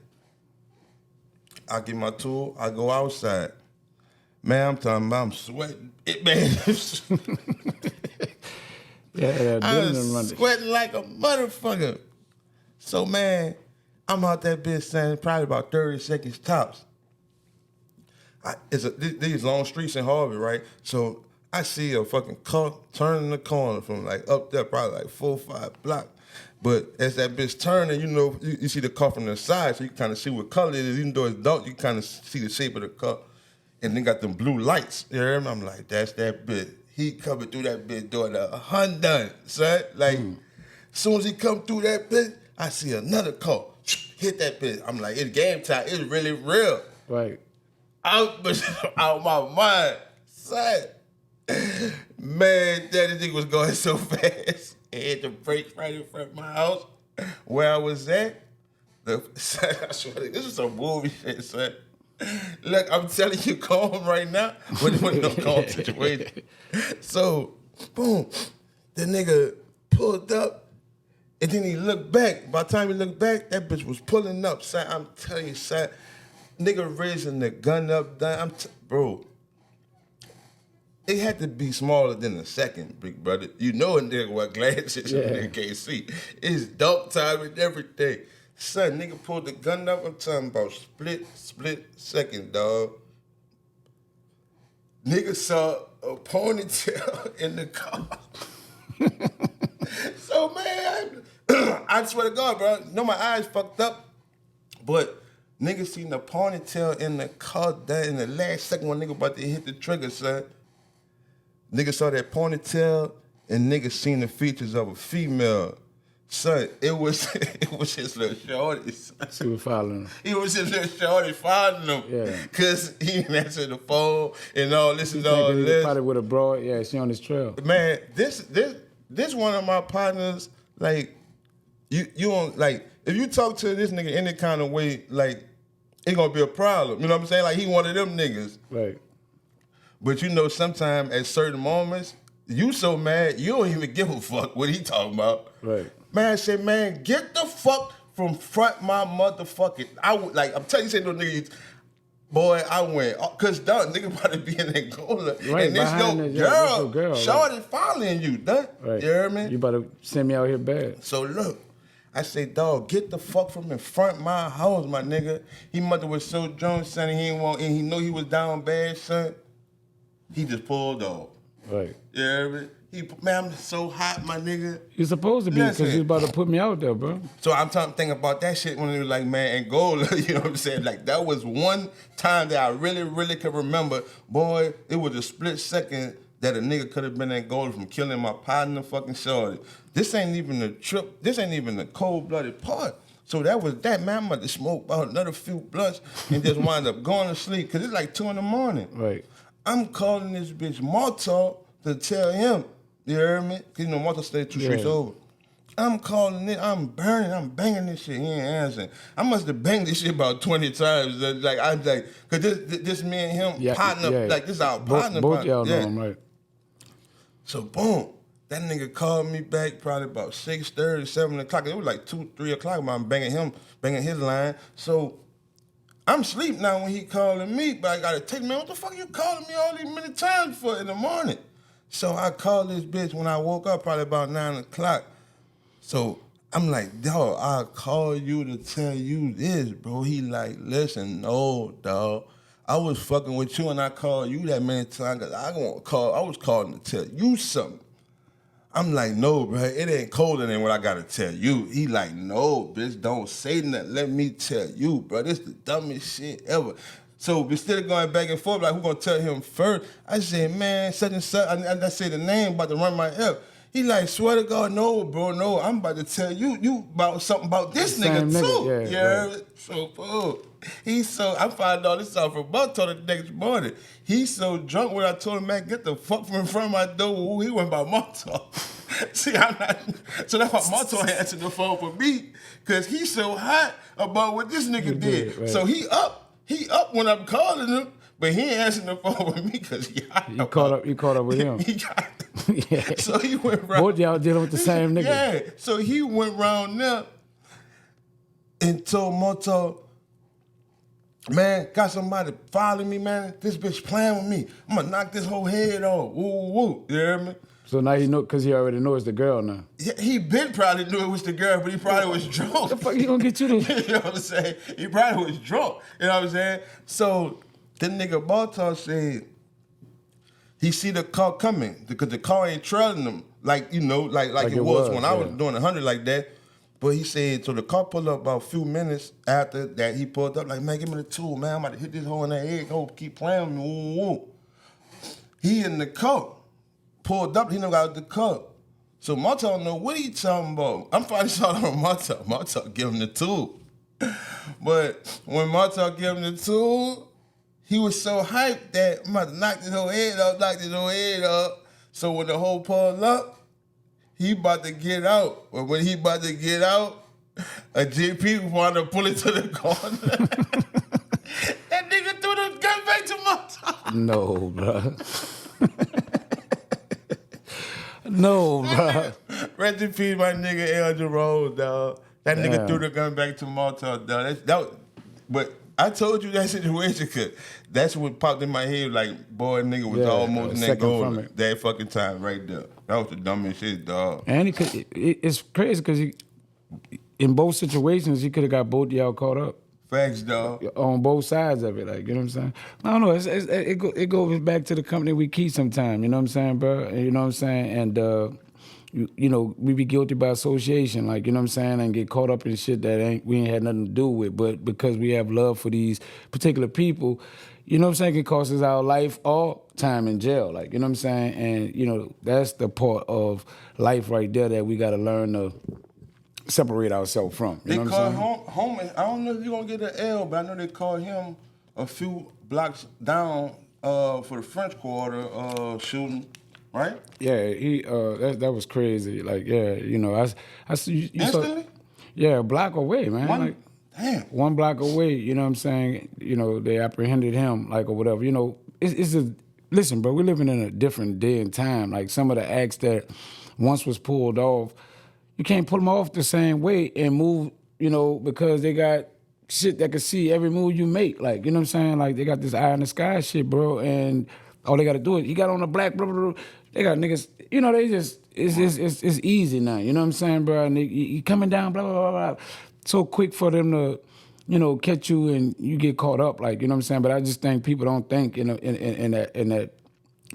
I get my tool, I go outside. Man, I'm talking about I'm sweating. Yeah, I was sweating like a motherfucker. So, man, I'm out that bitch saying probably about 30 seconds tops. These long streets in Harvey, right? So I see a fucking car turning the corner from like up there, probably like 4 or 5 blocks. But as that bitch turning, you know, you see the car from the side, so you can kind of see what color it is. Even though it's dark, you can kind of see the shape of the car. And they got them blue lights. You hear me? I'm like, that's that bitch. He coming through that bitch doing a Hyundai, son. Like, as soon as he come through that bitch, I see another car. Hit that bitch. I'm like, it's game time. It's really real. Right. Out my mind. Son. Man, that nigga was going so fast. It hit the brakes right in front of my house. Where I was at, son, I swear, this is some movie shit, son. Look, I'm telling you, calm right now, but it wasn't no calm situation. So, boom, the nigga pulled up, and then he looked back. By the time he looked back, that bitch was pulling up, son. I'm telling you, son, nigga raising the gun up, down. Bro, it had to be smaller than a second, big brother. You know a nigga wear glasses, yeah. Nigga can't see. It's dark time and everything. Son, nigga pulled the gun up. I'm talking about split second, dog. Nigga saw a ponytail in the car. So, man, I swear to God, bro, you know my eyes fucked up, but nigga seen the ponytail in the car that in the last second when nigga about to hit the trigger, son. Nigga saw that ponytail and nigga seen the features of a female. Son, it was his little shorty. He was following him. He was his little shorty following him. Yeah. Because he didn't answer the phone and all this and all this. Probably with a broad, yeah, she on his trail. Man, this one of my partners, like, you don't, like, if you talk to this nigga any kind of way, like, it gonna be a problem. You know what I'm saying? Like, he one of them niggas. Right. But you know, sometimes at certain moments, you so mad, you don't even give a fuck what he talking about. Right. Man, I said, man, get the fuck from front my motherfucking. I'm telling you, say no nigga, boy, I went, cause dog, nigga about to be in Angola, right, and this your girl, shorty following you, done. Right. You hear me? You about to send me out here bad. So look, I say, dog, get the fuck from in front my house, my nigga. He mother was so drunk, son, and he know he was down bad, son. He just pulled off. Right. You hear me? Man, I'm so hot, my nigga. You're supposed to be, because you about to put me out there, bro. So I'm thinking about that shit when it was like, man, Angola, you know what I'm saying? Like, that was one time that I really, really could remember. Boy, it was a split second that a nigga could have been in Angola from killing my partner fucking shorty. This ain't even a trip. This ain't even the cold-blooded part. So that was that, man. I'm about to smoke about another few blunts and just wind up going to sleep, because it's like 2 in the morning. Right. I'm calling this bitch Marta to tell him. You heard me? Because, you know, Martha stayed 2 streets over. I'm calling it, I'm burning, I'm banging this shit. He ain't answering. I must have banged this shit about 20 times. Because this me and him partner, like, this our partner. Both y'all know him, right? So, boom. That nigga called me back probably about 6:30, 7 o'clock. It was like 2, 3 o'clock. I'm banging his line. So, I'm asleep now when he calling me, but I gotta take, man, what the fuck you calling me all these many times for in the morning? So I called this bitch when I woke up, probably about 9 o'clock. So I'm like, dog, I'll call you to tell you this, bro. He like, listen, no, dog. I was fucking with you and I called you that many times because I was calling to tell you something. I'm like, no, bro, it ain't colder than what I gotta tell you. He like, no, bitch, don't say nothing. Let me tell you, bro. This the dumbest shit ever. So instead of going back and forth, like, who gonna tell him first? I said, man, such and such. I say the name, about to run my F. He like, swear to God, no, bro, no. I'm about to tell you about something about this nigga too. Yeah, right. So, bro, I found all this out from Bucktown the next morning. He's so drunk when I told him, man, get the fuck from in front of my door. Ooh, he went by Montauk. See, I'm not. So that's why Montauk answered the phone for me, because he's so hot about what this nigga did. Right. So he up when I'm calling him, but he ain't answering the phone with me because he hot. You caught up with him. He got yeah. So he went round. Both y'all dealing with the same nigga. Yeah. So he went round there and told Montauk, man, got somebody following me, man. This bitch playing with me. I'm gonna knock this whole head off. Woo, woo. You hear me? So now he know, because he already knows the girl now. Yeah, he been probably knew it was the girl, but he probably was drunk. What the fuck he gonna get you to? You know what I'm saying? He probably was drunk. You know what I'm saying? So the nigga Baltar said he see the car coming because the car ain't trailing him like, you know, like it was when I was doing 100 like that. But he said, so the car pulled up about a few minutes after that. He pulled up like, man, give me the tool, man. I'm about to hit this hole in the head. Go keep playing with me. Woo, woo. He in the car. Pulled up, he never got out the car. So Montauk don't know what he talking about. I'm probably shot on Montauk. Montauk give him the tool. But when Montauk gave him the tool, he was so hyped that I'm about to knock this whole head up, So when the hole pulled up, he about to get out. But when he about to get out, a GP wanted to pull it to the corner. That nigga threw the gun back to Montauk. No, bro. No, bro. Rest in peace, my nigga El Jerome, dog. That nigga threw the gun back to Montauk, dog. But I told you that situation, because that's what popped in my head. Like, boy, nigga was almost in that goal that fucking time right there. That was the dumbest shit, dog. And it's crazy because in both situations, he could have got both of y'all caught up. Facts, dog. On both sides of it, like, you know what I'm saying? I don't know. It goes back to the company we keep sometime, you know what I'm saying, bro? You know what I'm saying? And, you know, we be guilty by association, like, you know what I'm saying, and get caught up in shit that we ain't had nothing to do with. But because we have love for these particular people, you know what I'm saying, it costs us our life or time in jail, like, you know what I'm saying? And, you know, that's the part of life right there that we got to learn to separate ourselves from. You know what I'm saying? Home, I don't know if you're going to get an L, but I know they called him a few blocks down for the French Quarter shooting, right? Yeah, he that was crazy. Like, yeah, you know, I see you instantly? Yeah, a block away, man. Damn. 1 block away, you know what I'm saying? You know, they apprehended him, like, or whatever. You know, listen, bro, we're living in a different day and time. Like, some of the acts that once was pulled off, you can't pull them off the same way and move, you know, because they got shit that can see every move you make. Like, you know what I'm saying? Like, they got this eye in the sky shit, bro, and all they got to do is, he got on the black, blah, blah, blah. They got niggas, you know, they just, it's easy now, you know what I'm saying, bro? And you coming down, blah, blah, blah, blah. So quick for them to, you know, catch you and you get caught up, like, you know what I'm saying? But I just think people don't think in that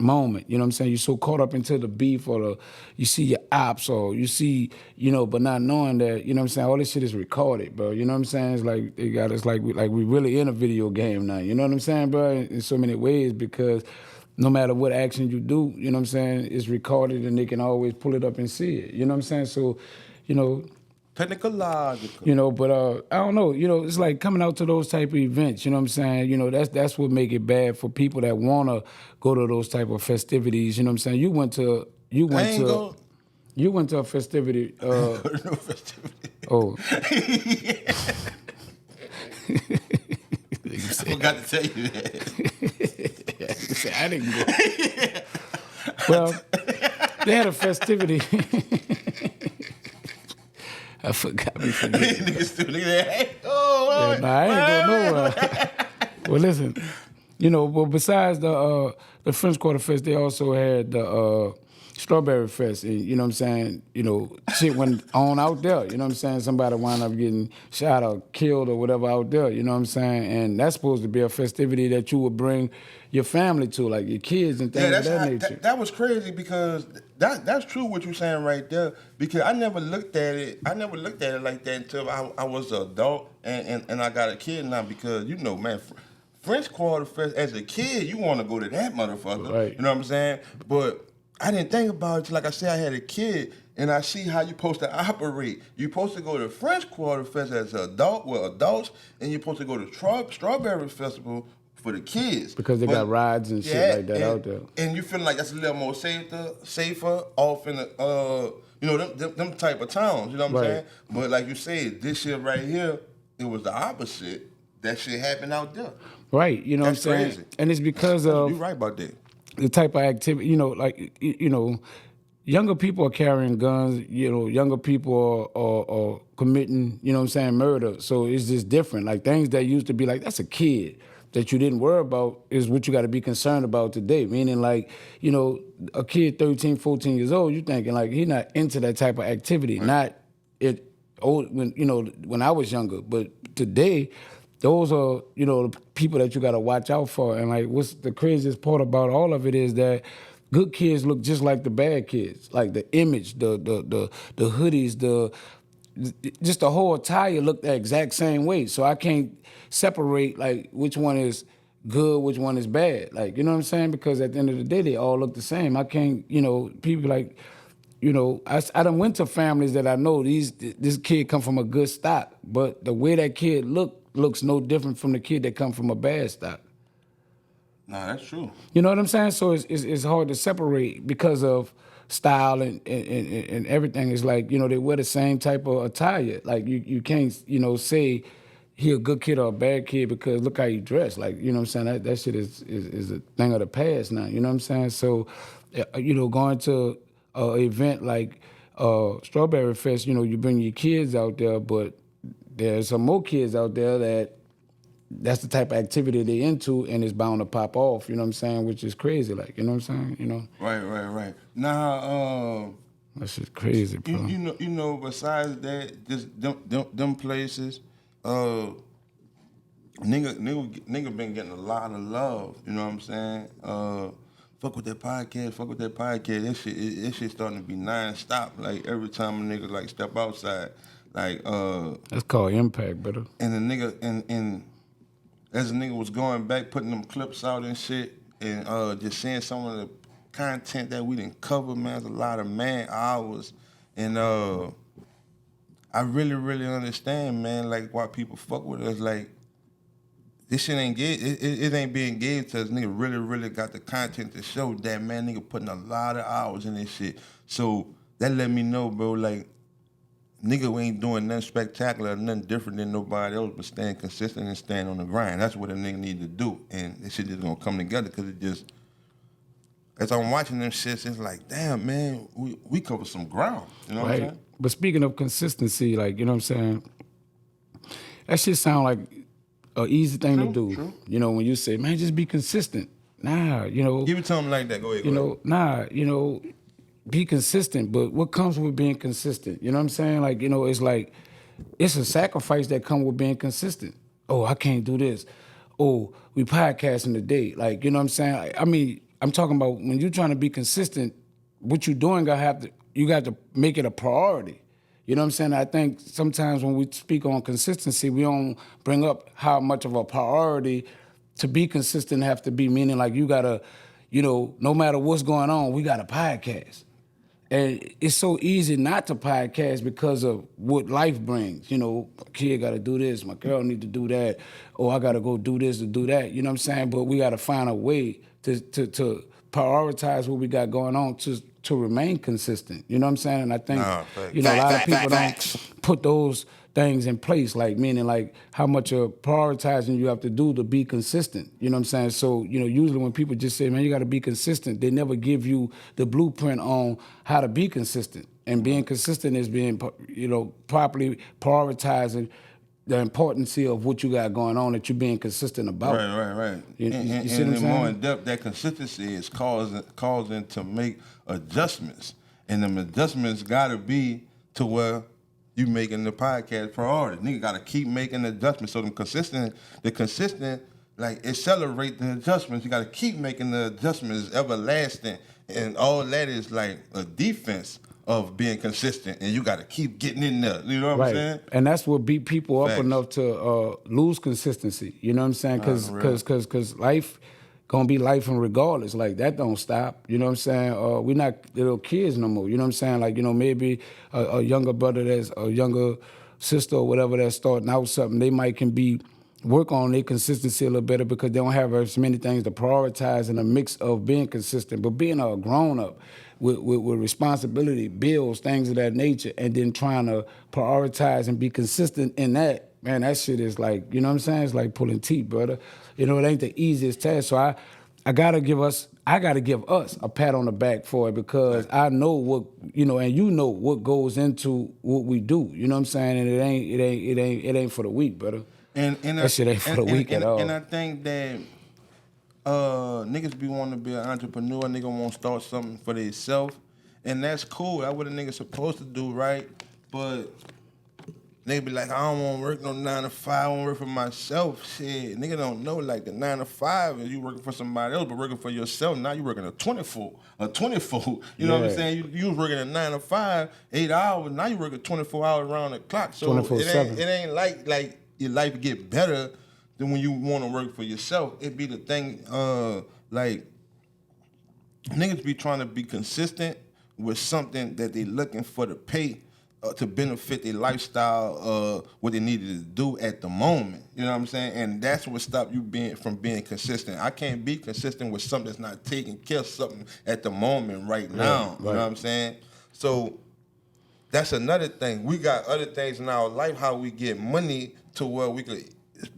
moment, you know what I'm saying? You're so caught up into the beef or you see your ops or you see, you know, but not knowing that, you know what I'm saying, all this shit is recorded, bro. You know what I'm saying? It's like it's like we really in a video game now. You know what I'm saying, bro? In so many ways, because no matter what action you do, you know what I'm saying, it's recorded and they can always pull it up and see it. You know what I'm saying? So, you know, technological. You know, but I don't know. You know, it's like coming out to those type of events. You know what I'm saying? You know, that's what make it bad for people that want to go to those type of festivities. You know what I'm saying? You went to a festivity. No festivity. Oh. I forgot to tell you that. I didn't go. Well, they had a festivity. I forgot me from Niggas still look at that. Oh, boy. Yeah, nah, I ain't going nowhere. Well, listen, but besides the French Quarter Fest, they also had the Strawberry Fest. And, you know what I'm saying? Shit went on out there. You know what I'm saying? Somebody wound up getting shot or killed or whatever out there. You know what I'm saying? And that's supposed to be a festivity that you would bring your family to, like your kids and things of that nature. That was crazy because that's true what you're saying right there. Because I never looked at it. I never looked at it like that until I was an adult and I got a kid now. Because man, French Quarter Fest as a kid, you want to go to that motherfucker. Right. You know what I'm saying? But I didn't think about it. Like I said, I had a kid, and I see how you're supposed to operate. You're supposed to go to French Quarter Fest as an adult with adults, and you're supposed to go to Strawberry Festival for the kids. Because they got rides and shit like that out there. And you feel like that's a little more safer off in the, them type of towns, you know what I'm saying? But like you said, this shit right here, it was the opposite. That shit happened out there. Right, you know That's what I'm saying? crazy. And it's because of... You're right about that. The type of activity, younger people are carrying guns, younger people are committing, murder. So it's just different. Like things that used to be like, that's a kid that you didn't worry about is what you got to be concerned about today. Meaning like, a kid 13, 14 years old, you thinking like he's not into that type of activity. Right. When I was younger. But today, those are, the people that you got to watch out for. And like, what's the craziest part about all of it is that good kids look just like the bad kids. Like the image, the hoodies, just the whole attire look the exact same way. So I can't separate like which one is good, which one is bad. Like, you know what I'm saying? Because at the end of the day, they all look the same. I can't, people like, I done went to families that I know this kid come from a good stock, but the way that kid looks no different from the kid that come from a bad stock. Nah, that's true. You know what I'm saying? So it's hard to separate because of style and everything. It's like, they wear the same type of attire. Like you can't, say he a good kid or a bad kid because look how he dressed. Like, you know what I'm saying? That shit is a thing of the past now. You know what I'm saying? So, going to an event like Strawberry Fest, you bring your kids out there, but there's some more kids out there that's the type of activity they into and it's bound to pop off, you know what I'm saying, which is crazy, like, you know what I'm saying, Right. Now, that's just crazy, bro. Besides that, just them places, nigga been getting a lot of love, you know what I'm saying? Fuck with that podcast. That shit starting to be non-stop. Like every time a nigga like step outside, like that's called impact, brother. And the nigga and as a nigga was going back, putting them clips out and shit, and just seeing some of the content that we didn't cover, man, it's a lot of man hours, and I really, really understand, man, like why people fuck with us, like. This shit ain't it ain't being gave to us. Nigga really, really got the content to show that, man, nigga putting a lot of hours in this shit. So that let me know, bro, like, nigga ain't doing nothing spectacular, nothing different than nobody else, but staying consistent and staying on the grind. That's what a nigga need to do. And this shit just gonna come together because it just, as I'm watching them shits, it's like, damn, man, we cover some ground. You know what I'm saying? But speaking of consistency, like, you know what I'm saying, that shit sound like an easy thing to do. True. When you say, man, just be consistent. Nah, Give it to them like that. Go ahead. Be consistent. But what comes with being consistent? You know what I'm saying? Like, it's like, it's a sacrifice that comes with being consistent. Oh, I can't do this. Oh, we podcasting today. Like, you know what I'm saying? I mean, I'm talking about when you're trying to be consistent, what you're doing, you got to make it a priority. You know what I'm saying? I think sometimes when we speak on consistency, we don't bring up how much of a priority to be consistent have to be, meaning like you got to, no matter what's going on, we got a podcast. And it's so easy not to podcast because of what life brings. My kid got to do this, my girl need to do that, or I got to go do this or do that. You know what I'm saying? But we got to find a way to prioritize what we got going on to remain consistent. You know what I'm saying? And I think, a lot of people don't put those things in place, like meaning like how much prioritizing you have to do to be consistent. You know what I'm saying? So, usually when people just say, man, you got to be consistent, they never give you the blueprint on how to be consistent. And being consistent is being, properly prioritizing the importance of what you got going on that you're being consistent about. Right. You and see what I'm saying? more in depth, that consistency is causing to make adjustments, and them adjustments gotta be to where you making the podcast priority. Nigga gotta keep making adjustments. So the consistent, like accelerate the adjustments. You gotta keep making the adjustments everlasting, and all that is like a defense of being consistent, and you got to keep getting in there. You know what I'm saying? And that's what beat people Facts. up enough to lose consistency. You know what I'm saying? Because life gonna be life and regardless. Like that don't stop. You know what I'm saying? We're not little kids no more. You know what I'm saying? Like, you know, maybe a younger brother that's a younger sister or whatever that's starting out something, they might can be work on their consistency a little better because they don't have as many things to prioritize in a mix of being consistent. But being a grown up with responsibility, bills, things of that nature, and then trying to prioritize and be consistent in that, man, that shit is like, you know what I'm saying? It's like pulling teeth, brother. You know, it ain't the easiest task. So I gotta give us a pat on the back for it because I know what, you know, and you know what goes into what we do. You know what I'm saying? And it ain't for the weak, brother. And that shit ain't for the weak at all. And I think that niggas be wanting to be an entrepreneur, nigga want to start something for themselves, and that's cool. That's what a nigga supposed to do, right? But nigga be like, I don't want to work no 9 to 5. I want to work for myself. Shit, nigga don't know like the 9 to 5 is you working for somebody else, but working for yourself. Now you working a 24. You know what I'm saying? You was working a 9 to 5, 8 hours. Now you working 24 hours around the clock. So 24/7. it ain't like your life get better than when you want to work for yourself. It be the thing, like niggas be trying to be consistent with something that they looking for to pay to benefit their lifestyle, what they needed to do at the moment. You know what I'm saying? And that's what stopped you from being consistent. I can't be consistent with something that's not taking care of something at the moment right now. You know what I'm saying? So that's another thing. We got other things in our life, how we get money to where we could,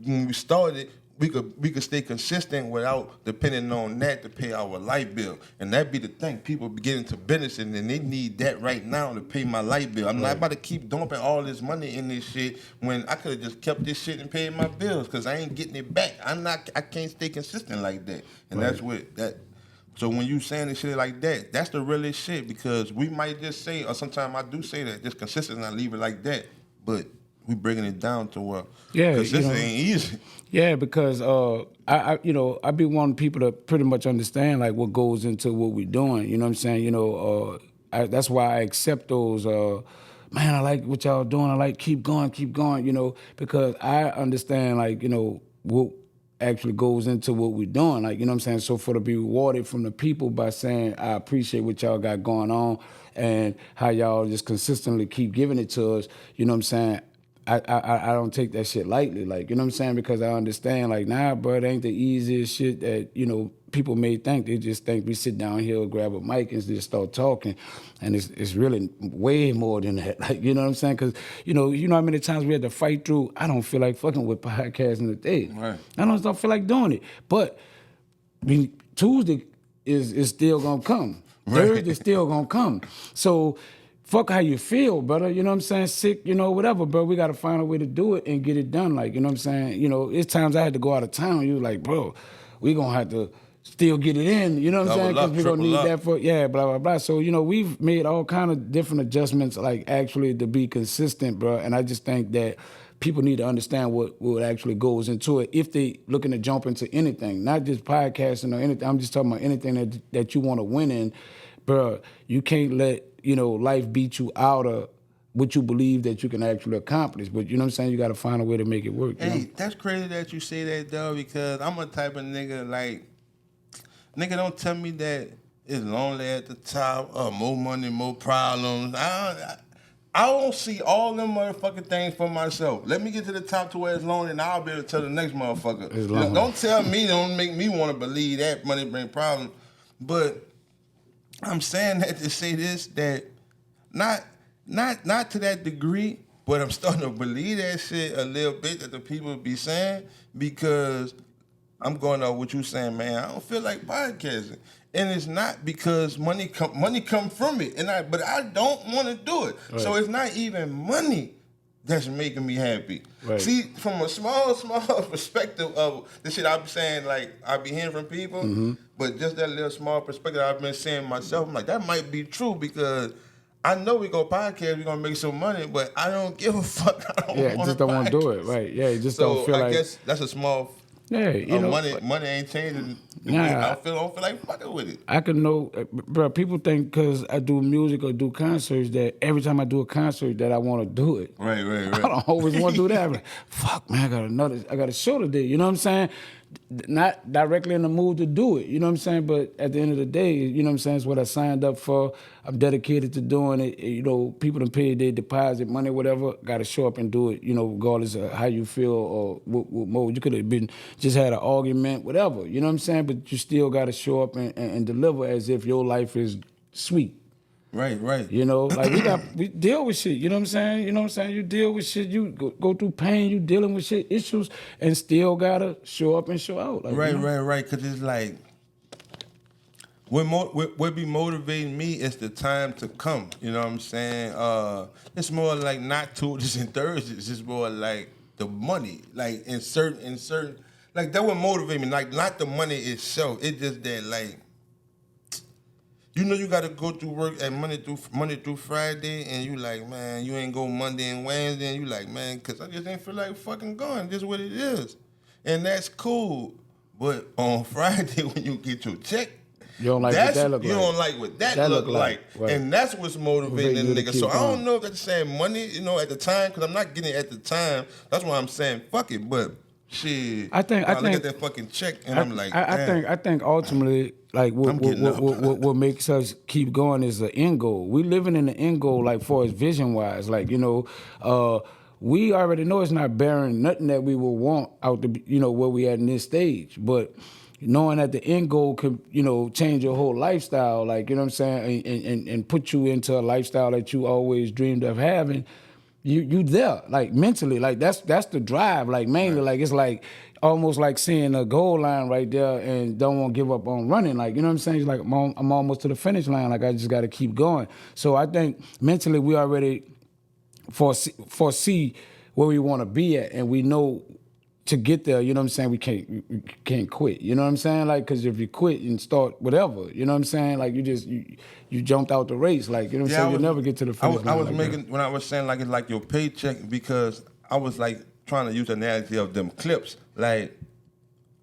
when we started, we could stay consistent without depending on that to pay our light bill. And that be the thing. People be getting to business and they need that right now to pay my light bill. I'm not about to keep dumping all this money in this shit when I could have just kept this shit and paid my bills because I ain't getting it back. I can't stay consistent like that. And that's what that. So when you saying this shit like that, that's the realest shit because we might just say, or sometimes I do say that, just consistent and I leave it like that. But we bringing it down to where consistent ain't easy. Yeah, because I be wanting people to pretty much understand like what goes into what we're doing. You know what I'm saying? You know, that's why I accept those. Man, I like what y'all doing. I like keep going. You know, because I understand like, you know, what actually goes into what we're doing. Like, you know what I'm saying? So for to be rewarded from the people by saying I appreciate what y'all got going on and how y'all just consistently keep giving it to us. You know what I'm saying? I don't take that shit lightly, like, you know what I'm saying? Because I understand, like, nah, bro, it ain't the easiest shit that, you know, people may think. They just think we sit down here, grab a mic, and just start talking. And it's really way more than that. Like, you know what I'm saying? Because, you know how many times we had to fight through, I don't feel like fucking with podcasting today. Right. I don't feel like doing it. But Tuesday is still going to come. Right. Thursday still going to come. So fuck how you feel, brother. You know what I'm saying? Sick, you know, whatever, bro. We got to find a way to do it and get it done. Like, you know what I'm saying? You know, it's times I had to go out of town. You like, bro, we going to have to still get it in. You know what I'm saying? Because we going to need that for, blah, blah, blah. So, you know, we've made all kind of different adjustments, like, actually to be consistent, bro. And I just think that people need to understand what actually goes into it if they looking to jump into anything, not just podcasting or anything. I'm just talking about anything that you want to win in, bro. You can't let, you know, life beat you out of what you believe that you can actually accomplish. But you know what I'm saying? You got to find a way to make it work. Hey, you know? That's crazy that you say that, though, because I'm a type of nigga, like, nigga don't tell me that it's lonely at the top, more money, more problems. I don't see all them motherfucking things for myself. Let me get to the top to where it's lonely, and I'll be able to tell the next motherfucker. You know, don't tell me, don't make me want to believe that money bring problems. But I'm saying that to say this, that not to that degree, but I'm starting to believe that shit a little bit that the people be saying, because I'm going off what you saying, man. I don't feel like podcasting. And it's not because money come from it. But I don't want to do it. Right. So it's not even money. that's making me happy. Right. See, from a small perspective of the shit I've been saying, like, I be hearing from people, but just that little small perspective I've been saying myself, I'm like, that might be true because I know we go podcast, we're gonna make some money, but I don't give a fuck. I just don't want to do it, right? Yeah, you just don't feel I like. guess that's a small. Yeah, you know, money ain't changing. Nah, I don't feel like fucking with it. I can know, bro. People think because I do music or do concerts that every time I do a concert that I want to do it. Right. I don't always want to do that. I'm like, fuck, man, I got a show today. You know what I'm saying? Not directly in the mood to do it. You know what I'm saying? But at the end of the day, you know what I'm saying? It's what I signed up for. I'm dedicated to doing it. You know, people done paid their deposit money, whatever. Got to show up and do it. You know, regardless of how you feel or what mode. You could have been just had an argument, whatever. You know what I'm saying? But you still got to show up and deliver as if your life is sweet. Right. You know, like we deal with shit. You know what I'm saying? You know what I'm saying? You deal with shit. You go through pain. You dealing with shit issues, and still gotta show up and show out. Like, Right. You know? Right. Because it's like what be motivating me is the time to come. You know what I'm saying? It's more like not Tuesdays and Thursdays. It's more like the money. Like in certain like that would motivate me. Like not the money itself. It's just that like. You know you gotta go through work at Monday through Friday, and you like, man, you ain't go Monday and Wednesday, and you like, man, cause I just ain't feel like fucking going. This is what it is, and that's cool. But on Friday when you get your check, you don't like what that look like. You don't like what that look like, right. And that's what's motivating the nigga. So I don't going. know if that's saying money, you know, at the time, cause I'm not getting it at the time. That's why I'm saying fuck it, but. Shit, I look at that fucking check and I'm like, I think ultimately, like what makes us keep going is the end goal. We living in the end goal, like for as vision wise, like you know, we already know it's not bearing nothing that we will want out the where we at in this stage, but. Knowing that the end goal could, you know, change your whole lifestyle, like you know what I'm saying, and put you into a lifestyle that you always dreamed of having. You there, like mentally, like that's the drive, like mainly, right. Like it's like almost like seeing a goal line right there and don't want to give up on running, like you know what I'm saying. It's like I'm almost to the finish line, like I just got to keep going. So I think mentally we already foresee where we want to be at, and we know to get there. You know what I'm saying. We can't quit. You know what I'm saying. Like because if you quit and start whatever, you know what I'm saying. Like you jumped out the race, like you know what I'm saying. You'll never get to the finish line. I was like making when I was saying like it's like your paycheck because I was like trying to use the analogy of them clips. Like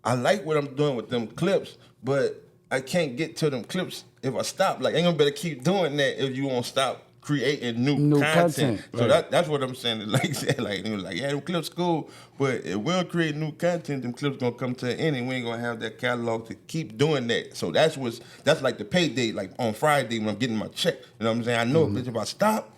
I like what I'm doing with them clips, but I can't get to them clips if I stop. Like ain't gonna better keep doing that if you won't stop creating new content. So right. That's what I'm saying. Like they were like, yeah, them clips cool, but if we don't create new content, them clips gonna come to an end, and we ain't gonna have that catalog to keep doing that. So that's like the payday, like on Friday when I'm getting my check. You know what I'm saying? I know bitch, if I stop,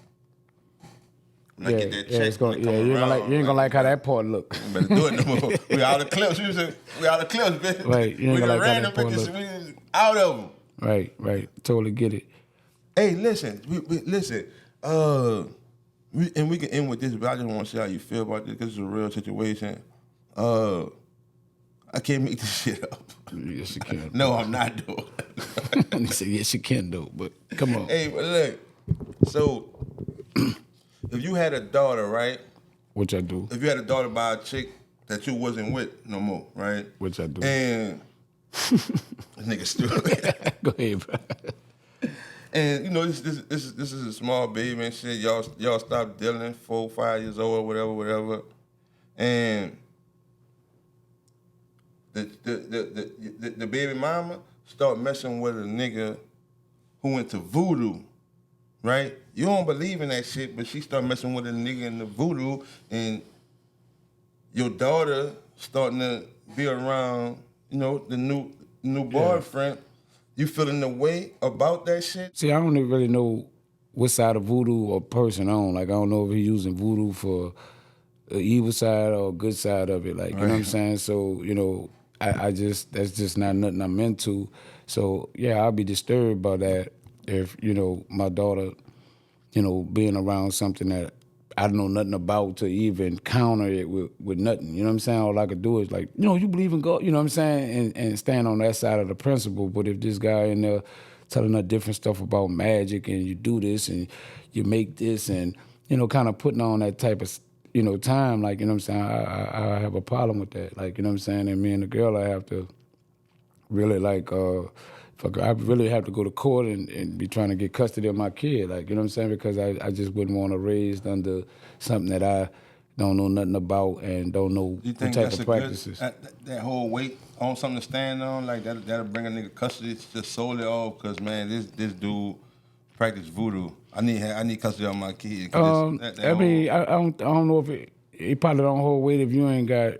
when I get that check, it's gonna, you ain't gonna like how that part look. Better do it no more. We out of clips. We out of clips, bitch. Right, you ain't gonna like how that part look. We out of them. Right. Totally get it. Hey, listen, listen. We can end with this, but I just want to see how you feel about this because it's a real situation. I can't make this shit up. Yes, you can. No, I'm not doing it. He said, yes, you can do, but come on. Hey, but look, so if you had a daughter, right? Which I do. If you had a daughter by a chick that you wasn't with no more, right? Which I do. And this nigga stupid. Go ahead, bro. And you know this is a small baby and shit. Y'all stop dealing 4, 5 years old or whatever. And the baby mama start messing with a nigga who went to VOODOO, right? You don't believe in that shit, but she start messing with a nigga in the VOODOO, and your daughter starting to be around, you know, the new boyfriend. You feeling the way about that shit? See, I don't even really know what side of VOODOO or person on. Like, I don't know if he's using VOODOO for the evil side or good side of it. Like, you know what I'm saying? So, you know, I just, that's just not nothing I'm into. So, yeah, I'll be disturbed by that if, you know, my daughter, you know, being around something that I don't know nothing about to even counter it with nothing. You know what I'm saying? All I could do is like, you know, you believe in God, you know what I'm saying? And stand on that side of the principle. But if this guy in there telling her different stuff about magic and you do this and you make this and, you know, kind of putting on that type of time, like, you know what I'm saying, I have a problem with that. Like, you know what I'm saying? And me and the girl, I have to really, like, I really have to go to court and be trying to get custody of my kid. Like, you know what I'm saying? Because I just wouldn't want to raise under something that I don't know nothing about and don't know You what think type that's of a practices. good, that whole weight on something to stand on, like that'll bring a nigga custody just solely off? Cause man, this dude practice voodoo. I need custody of my kid. I mean, I don't know if it probably don't hold weight if you ain't got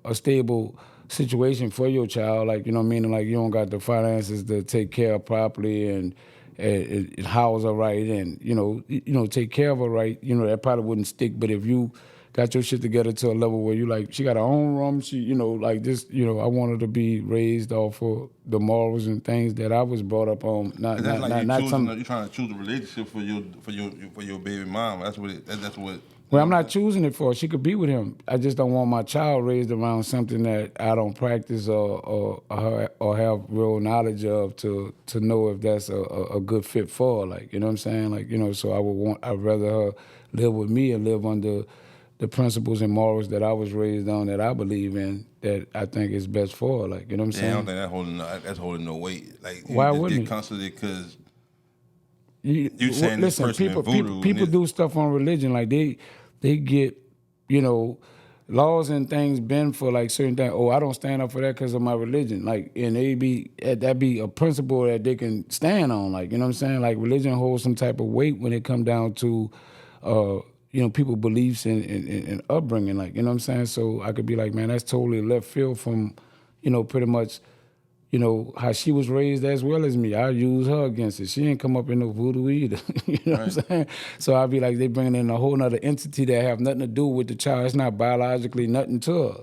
a stable situation for your child. Like, you know, meaning like you don't got the finances to take care of properly and house her right and take care of her right. You know, that probably wouldn't stick. But if you got your shit together to a level where you like, she got her own room, she, like this, I want her to be raised off of the morals and things that I was brought up on. That's like you're trying to choose a relationship for your baby mom. That's what. Well, I'm not choosing it for her. She could be with him. I just don't want my child raised around something that I don't practice or have real knowledge of to know if that's a good fit for her. Like, you know what I'm saying? Like, so I'd rather her live with me and live under the principles and morals that I was raised on, that I believe in, that I think is best for her. Like, you know what I'm saying? I don't think that's holding no weight. Like, why you just wouldn't get constantly because you saying listen, this person people do stuff on religion, like they get, laws and things bend for like certain things. Oh, I don't stand up for that because of my religion. Like, and that be a principle that they can stand on. Like, you know what I'm saying? Like, religion holds some type of weight when it come down to, people beliefs and upbringing. Like, you know what I'm saying? So I could be like, man, that's totally left field from, pretty much, how she was raised as well as me. I use her against it. She ain't come up in no voodoo either. You know what I'm saying? So I'd be like, they bringing in a whole nother entity that have nothing to do with the child. It's not biologically nothing to her.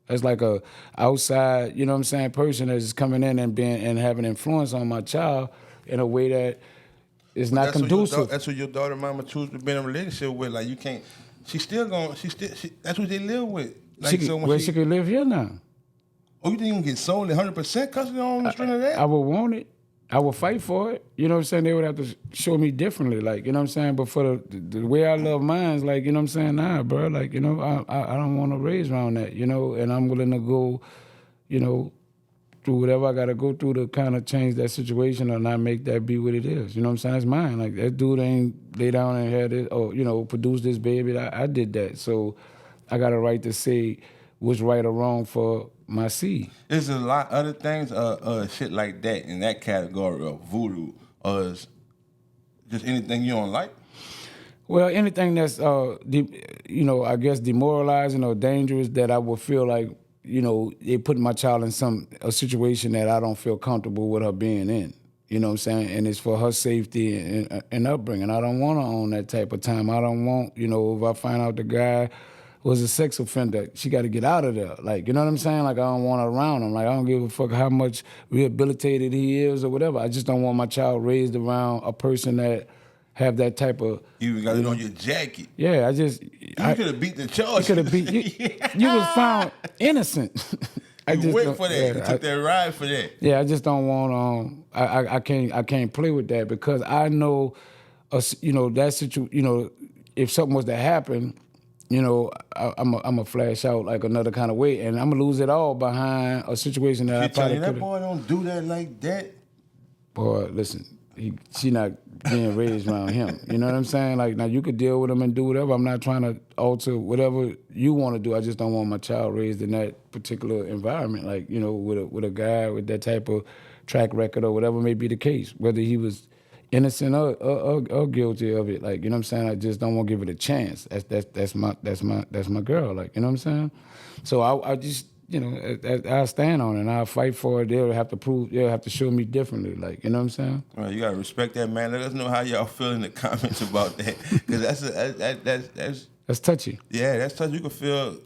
It's like a outside, you know what I'm saying, person that's coming in and having influence on my child in a way that is not conducive. That's what your daughter mama choose to be in a relationship with. Like, you can't. That's what they live with. Like, she could live here now. Oh, you think you can get solely 100% custody on the string of that? I would want it. I would fight for it. You know what I'm saying? They would have to show me differently, like, you know what I'm saying? But for the way I love mine, like, you know what I'm saying? Nah, bro, like, I don't want to raise around that, and I'm willing to go, through whatever I got to go through to kind of change that situation or not make that be what it is. You know what I'm saying? That's mine. Like, that dude ain't lay down and had it or, produce this baby. I did that. So I got a right to say what's right or wrong for my seed. There's a lot of other things, shit like that in that category of voodoo, or just anything you don't like. Well, anything that's, I guess demoralizing or dangerous that I would feel like, they put my child in a situation that I don't feel comfortable with her being in. You know what I'm saying? And it's for her safety and upbringing. I don't want to own that type of time. I don't want, if I find out the guy was a sex offender, she got to get out of there. Like, you know what I'm saying? Like, I don't want her around him. Like, I don't give a fuck how much rehabilitated he is or whatever. I just don't want my child raised around a person that have that type of... You even got it on your jacket. Yeah, You could have beat the charge. You could have beat... You was found innocent. You went for that. You took that ride for that. Yeah, I just don't want... I can't play with that because I know, that situation... if something was to happen... I'm a flash out like another kind of way, and I'm gonna lose it all behind a situation that I probably could. That boy don't do that like that. Boy, listen, she not being raised around him. You know what I'm saying? Like, now you could deal with him and do whatever. I'm not trying to alter whatever you want to do. I just don't want my child raised in that particular environment. Like, with a guy with that type of track record or whatever may be the case, whether he was innocent or guilty of it. Like, you know what I'm saying? I just don't want to give it a chance. That's my girl. Like, you know what I'm saying? So I just, I stand on it and I'll fight for it. They'll have to show me differently. Like, you know what I'm saying? Well, you gotta respect that, man. Let us know how y'all feel in the comments about that, because that's touchy. Yeah, that's touchy. You can feel.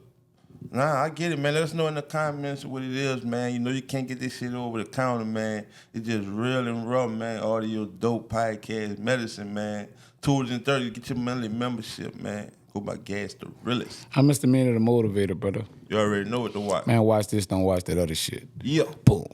Nah, I get it, man. Let us know in the comments what it is, man. You can't get this shit over the counter, man. It's just real and raw, man. All of your dope podcast medicine, man. $230, get your monthly membership, man. Go buy gas, the realest. I'm Mr. MEANA, the motivator, brother. You already know what to watch. Man, watch this, don't watch that other shit. Yeah. Boom.